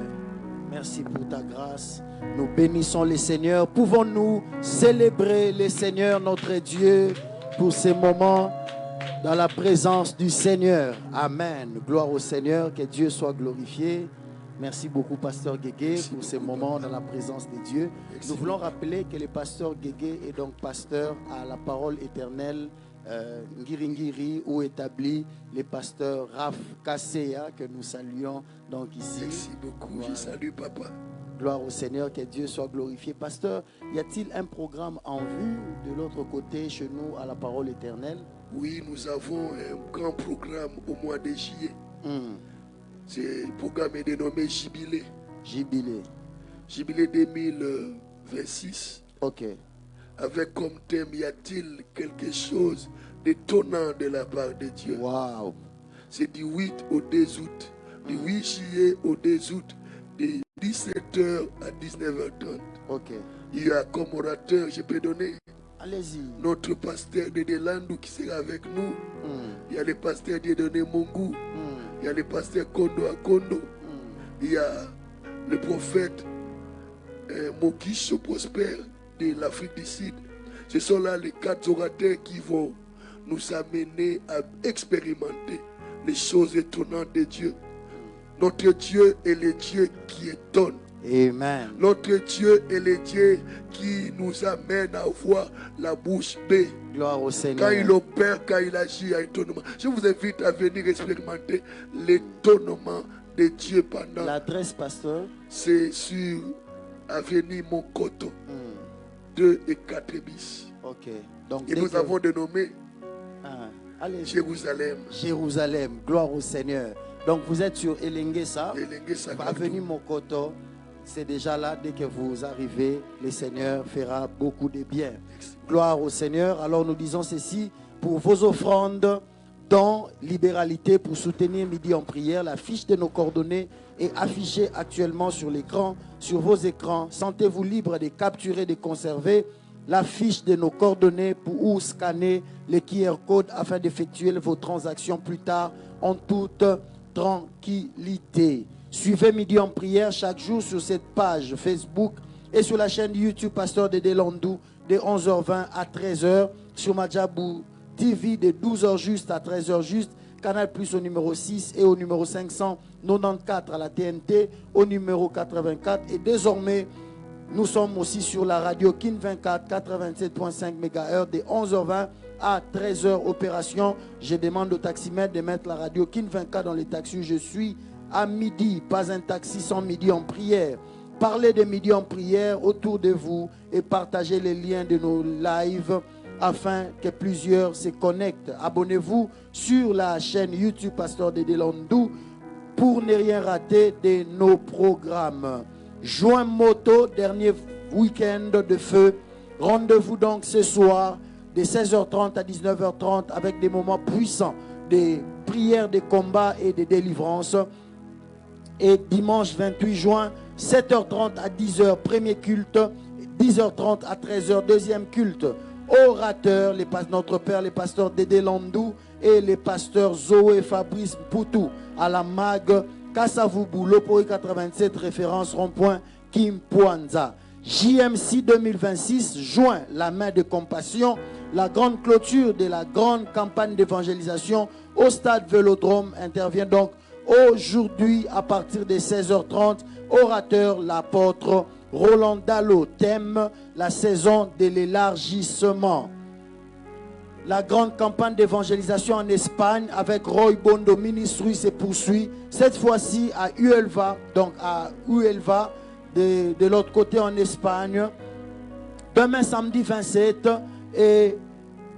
Speaker 4: Merci pour ta grâce. Nous bénissons le Seigneur. Pouvons-nous célébrer le Seigneur notre Dieu pour ces moments dans la présence du Seigneur. Amen. Gloire au Seigneur, que Dieu soit glorifié. Merci beaucoup, Pasteur Guégué, pour ces moments dans la présence de Dieu. Nous voulons rappeler que le Pasteur Guégué est donc pasteur à la parole éternelle Ngiringiri, où établit le pasteur Raph Kasseya, que nous saluons donc ici.
Speaker 6: Merci beaucoup. Voilà. Je salue papa.
Speaker 4: Gloire au Seigneur, que Dieu soit glorifié. Pasteur, y a-t-il un programme en vue de l'autre côté chez nous à la parole éternelle?
Speaker 6: Oui, nous avons un grand programme au mois de juillet. C'est un programme dénommé Jubilé.
Speaker 4: Jubilé.
Speaker 6: Jubilé 2026.
Speaker 4: Ok.
Speaker 6: Avec comme thème, y a-t-il quelque chose d'étonnant de la part de Dieu?
Speaker 4: Waouh.
Speaker 6: C'est du 8 au 2 août, du 8 juillet au 2 août, de 17h à 19h30.
Speaker 4: Ok.
Speaker 6: Il y a comme orateur, je peux donner
Speaker 4: Allez-y.
Speaker 6: notre pasteur de Delandou qui sera avec nous. Il y a le pasteur Dieudonné Mongou. Il y a le pasteur Kondo à Kondo. Il y a le prophète Mokisho Prosper de l'Afrique du Sud. Ce sont là les 4 orateurs qui vont nous amener à expérimenter les choses étonnantes de Dieu. Notre Dieu est le Dieu qui étonne.
Speaker 4: Amen.
Speaker 6: Notre Dieu est le Dieu qui nous amène à voir la bouche bée.
Speaker 4: Gloire au Seigneur.
Speaker 6: Quand il opère, quand il agit à étonnement. Je vous invite à venir expérimenter l'étonnement de Dieu pendant.
Speaker 4: L'adresse, pasteur?
Speaker 6: C'est sur Avenue Monkoto, 2 et 4 bis.
Speaker 4: Ok. Donc,
Speaker 6: Et nous avons dénommé
Speaker 4: allez,
Speaker 6: Jérusalem.
Speaker 4: Jérusalem. Gloire au Seigneur. Donc vous êtes sur Elengesa, avenue Mokoto. C'est déjà là, dès que vous arrivez, le Seigneur fera beaucoup de bien. Gloire au Seigneur. Alors nous disons ceci pour vos offrandes, dons, libéralité pour soutenir Midi en prière. La fiche de nos coordonnées est affichée actuellement sur l'écran, sur vos écrans. Sentez-vous libre de capturer, de conserver la fiche de nos coordonnées ou scanner les QR codes afin d'effectuer vos transactions plus tard en toute tranquillité. Suivez Midi en prière chaque jour sur cette page Facebook et sur la chaîne YouTube Pasteur Dédé Landou de 11h20 à 13h, sur Madjabou TV de 12h juste à 13h juste, Canal Plus au numéro 6 et au numéro 594 à la TNT au numéro 84. Et désormais, nous sommes aussi sur la radio Kin 24 87.5 MHz de 11h20 à 13h opération. Je demande au taximètre de mettre la radio Kin 24 dans les taxis où je suis à midi. Pas un taxi sans Midi en prière. Parlez de Midi en prière autour de vous et partagez les liens de nos lives afin que plusieurs se connectent. Abonnez-vous sur la chaîne YouTube Pasteur Dédé Landou pour ne rien rater de nos programmes. Juin Moto, dernier week-end de feu. Rendez-vous donc ce soir de 16h30 à 19h30 avec des moments puissants, des prières, des combats et des délivrances. Et dimanche 28 juin, 7h30 à 10h, premier culte, 10h30 à 13h, deuxième culte. Orateurs, notre père, les pasteurs Dédé Landou et les pasteurs Zoé Fabrice Poutou à la MAG, Kassavubu, Lopori 87, référence rond-point Kim Pwanza. JMC 2026, juin, la main de compassion, la grande clôture de la grande campagne d'évangélisation au stade Vélodrome intervient donc aujourd'hui à partir de 16h30. Orateur, l'apôtre Roland Dallot, thème la saison de l'élargissement. La grande campagne d'évangélisation en Espagne avec Roy Bondo Ministry se poursuit, cette fois-ci à Huelva, donc à Huelva, de l'autre côté en Espagne. Demain samedi 27 et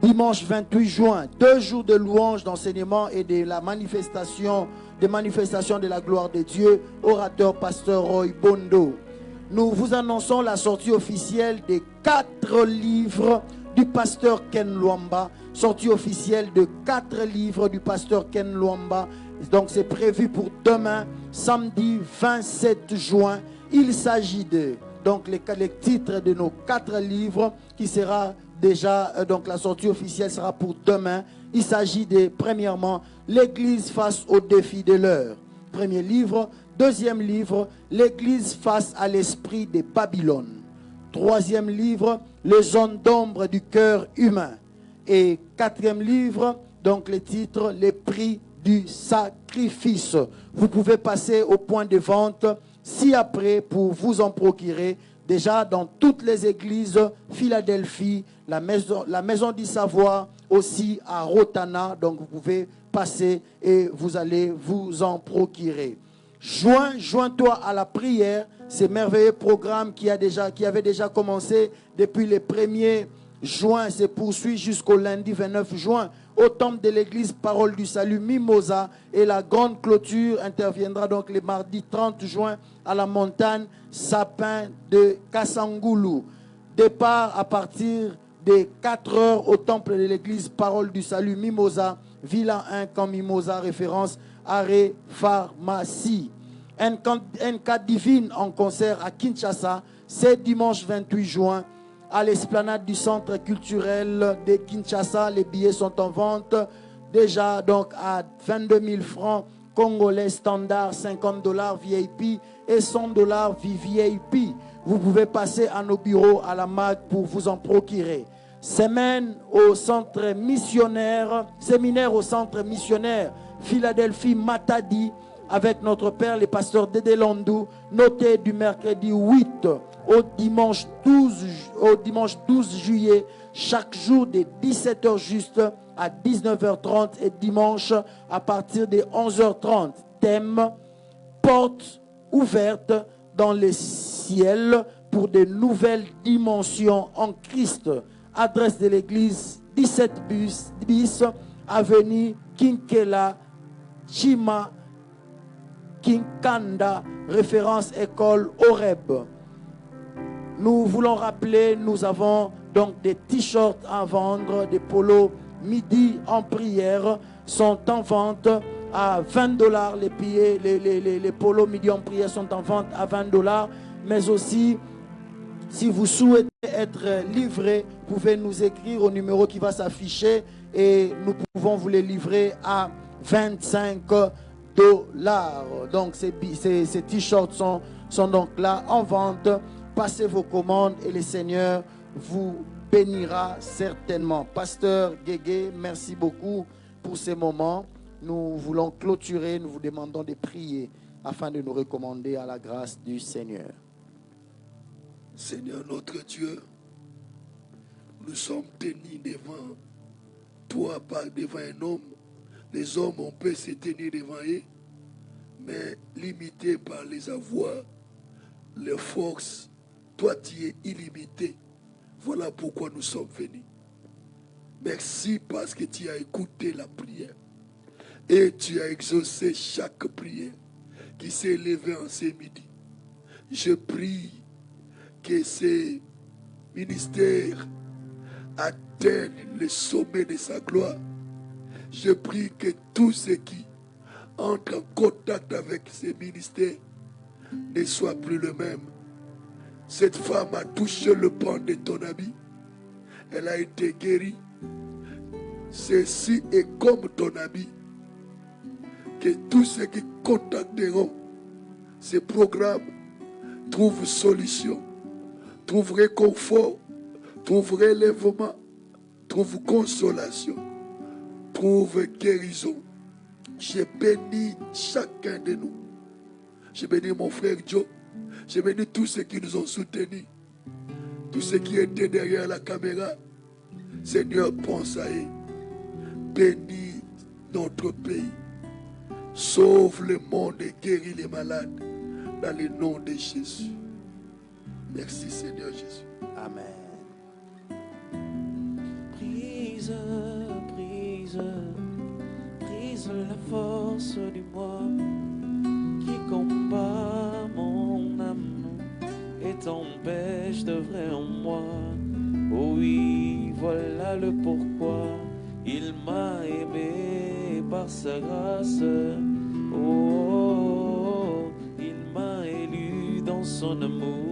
Speaker 4: dimanche 28 juin, 2 jours de louange, d'enseignement et de la manifestation, des manifestations de la gloire de Dieu. Orateur pasteur Roy Bondo. Nous vous annonçons la sortie officielle des 4 livres du pasteur Ken Luamba. Sortie officielle de 4 livres du pasteur Ken Luamba. Donc c'est prévu pour demain, samedi 27 juin. Il s'agit de donc les titres de nos 4 livres qui sera déjà, donc la sortie officielle sera pour demain. Il s'agit de, premièrement, l'Église face au défi de l'heure. Premier livre. Deuxième livre, l'Église face à l'esprit de Babylone. Troisième livre, les zones d'ombre du cœur humain. Et quatrième livre, donc le titre, les prix du sacrifice. Vous pouvez passer au point de vente ci-après pour vous en procurer. Déjà dans toutes les églises, Philadelphie, la maison du savoir, aussi à Rotana. Donc vous pouvez passer et vous allez vous en procurer. Joins-toi à la prière, ce merveilleux programme qui avait déjà commencé depuis le 1er juin, se poursuit jusqu'au lundi 29 juin au temple de l'église Parole du Salut Mimosa, et la grande clôture interviendra donc le mardi 30 juin à la montagne Sapin de Kassangoulou. Départ à partir des 4 heures au temple de l'église Parole du Salut, Mimosa, Villa 1, Camp Mimosa, référence Arrêt Pharmacie. NK Divine en concert à Kinshasa, c'est dimanche 28 juin à l'esplanade du centre culturel de Kinshasa. Les billets sont en vente déjà donc à 22 000 francs congolais standard, 50 $, VIP et 100 $ VIP. Vous pouvez passer à nos bureaux à la MAC pour vous en procurer. Séminaire au centre missionnaire Philadelphie Matadi avec notre père le pasteur Dédé Landou, noté du mercredi 8 au dimanche 12 juillet, chaque jour de 17h juste à 19h30 et dimanche à partir de 11h30. Thème: porte ouverte dans le ciel pour de nouvelles dimensions en Christ. Adresse de l'église 17 bis, avenue Kinkela, Chima, Kinkanda, référence école Horeb. Nous voulons rappeler, nous avons donc des t-shirts à vendre, des polos midi en prière sont en vente à 20 $. Les polos midi en prière sont en vente à 20 $. Mais aussi, si vous souhaitez être livré, vous pouvez nous écrire au numéro qui va s'afficher et nous pouvons vous les livrer à 25 $. Donc ces t-shirts sont donc là en vente. Passez vos commandes et le Seigneur vous bénira certainement. Pasteur Guégué, merci beaucoup pour ces moments. Nous voulons clôturer, nous vous demandons de prier afin de nous recommander à la grâce du Seigneur.
Speaker 6: Seigneur notre Dieu, nous sommes tenus devant toi, pas devant un homme. Les hommes, on peut se tenir devant eux, mais limité par les avoirs, les forces. Toi, tu es illimité. Voilà pourquoi nous sommes venus. Merci parce que tu as écouté la prière et tu as exaucé chaque prière qui s'est élevée en ce midi. Je prie que ces ministères atteignent le sommet de sa gloire. Je prie que tous ceux qui entrent en contact avec ces ministères ne soient plus le même. Cette femme a touché le pan de ton habit. Elle a été guérie. Ceci est comme ton habit. Que tous ceux qui contacteront ces programmes trouvent solution, trouvent réconfort, trouvent relèvement, trouvent consolation, trouvent guérison. Je bénis chacun de nous. Je bénis mon frère Joe. Je bénis tous ceux qui nous ont soutenus, tous ceux qui étaient derrière la caméra. Seigneur, pense à eux. Bénis notre pays. Sauve le monde et guéris les malades dans le nom de Jésus. Merci Seigneur Jésus.
Speaker 4: Amen.
Speaker 2: Brise la force du moi qui combat mon âme et t'empêche de vrai en moi. Oh oui, voilà le pourquoi il m'a aimé par sa grâce. Oh, il m'a élu dans son amour.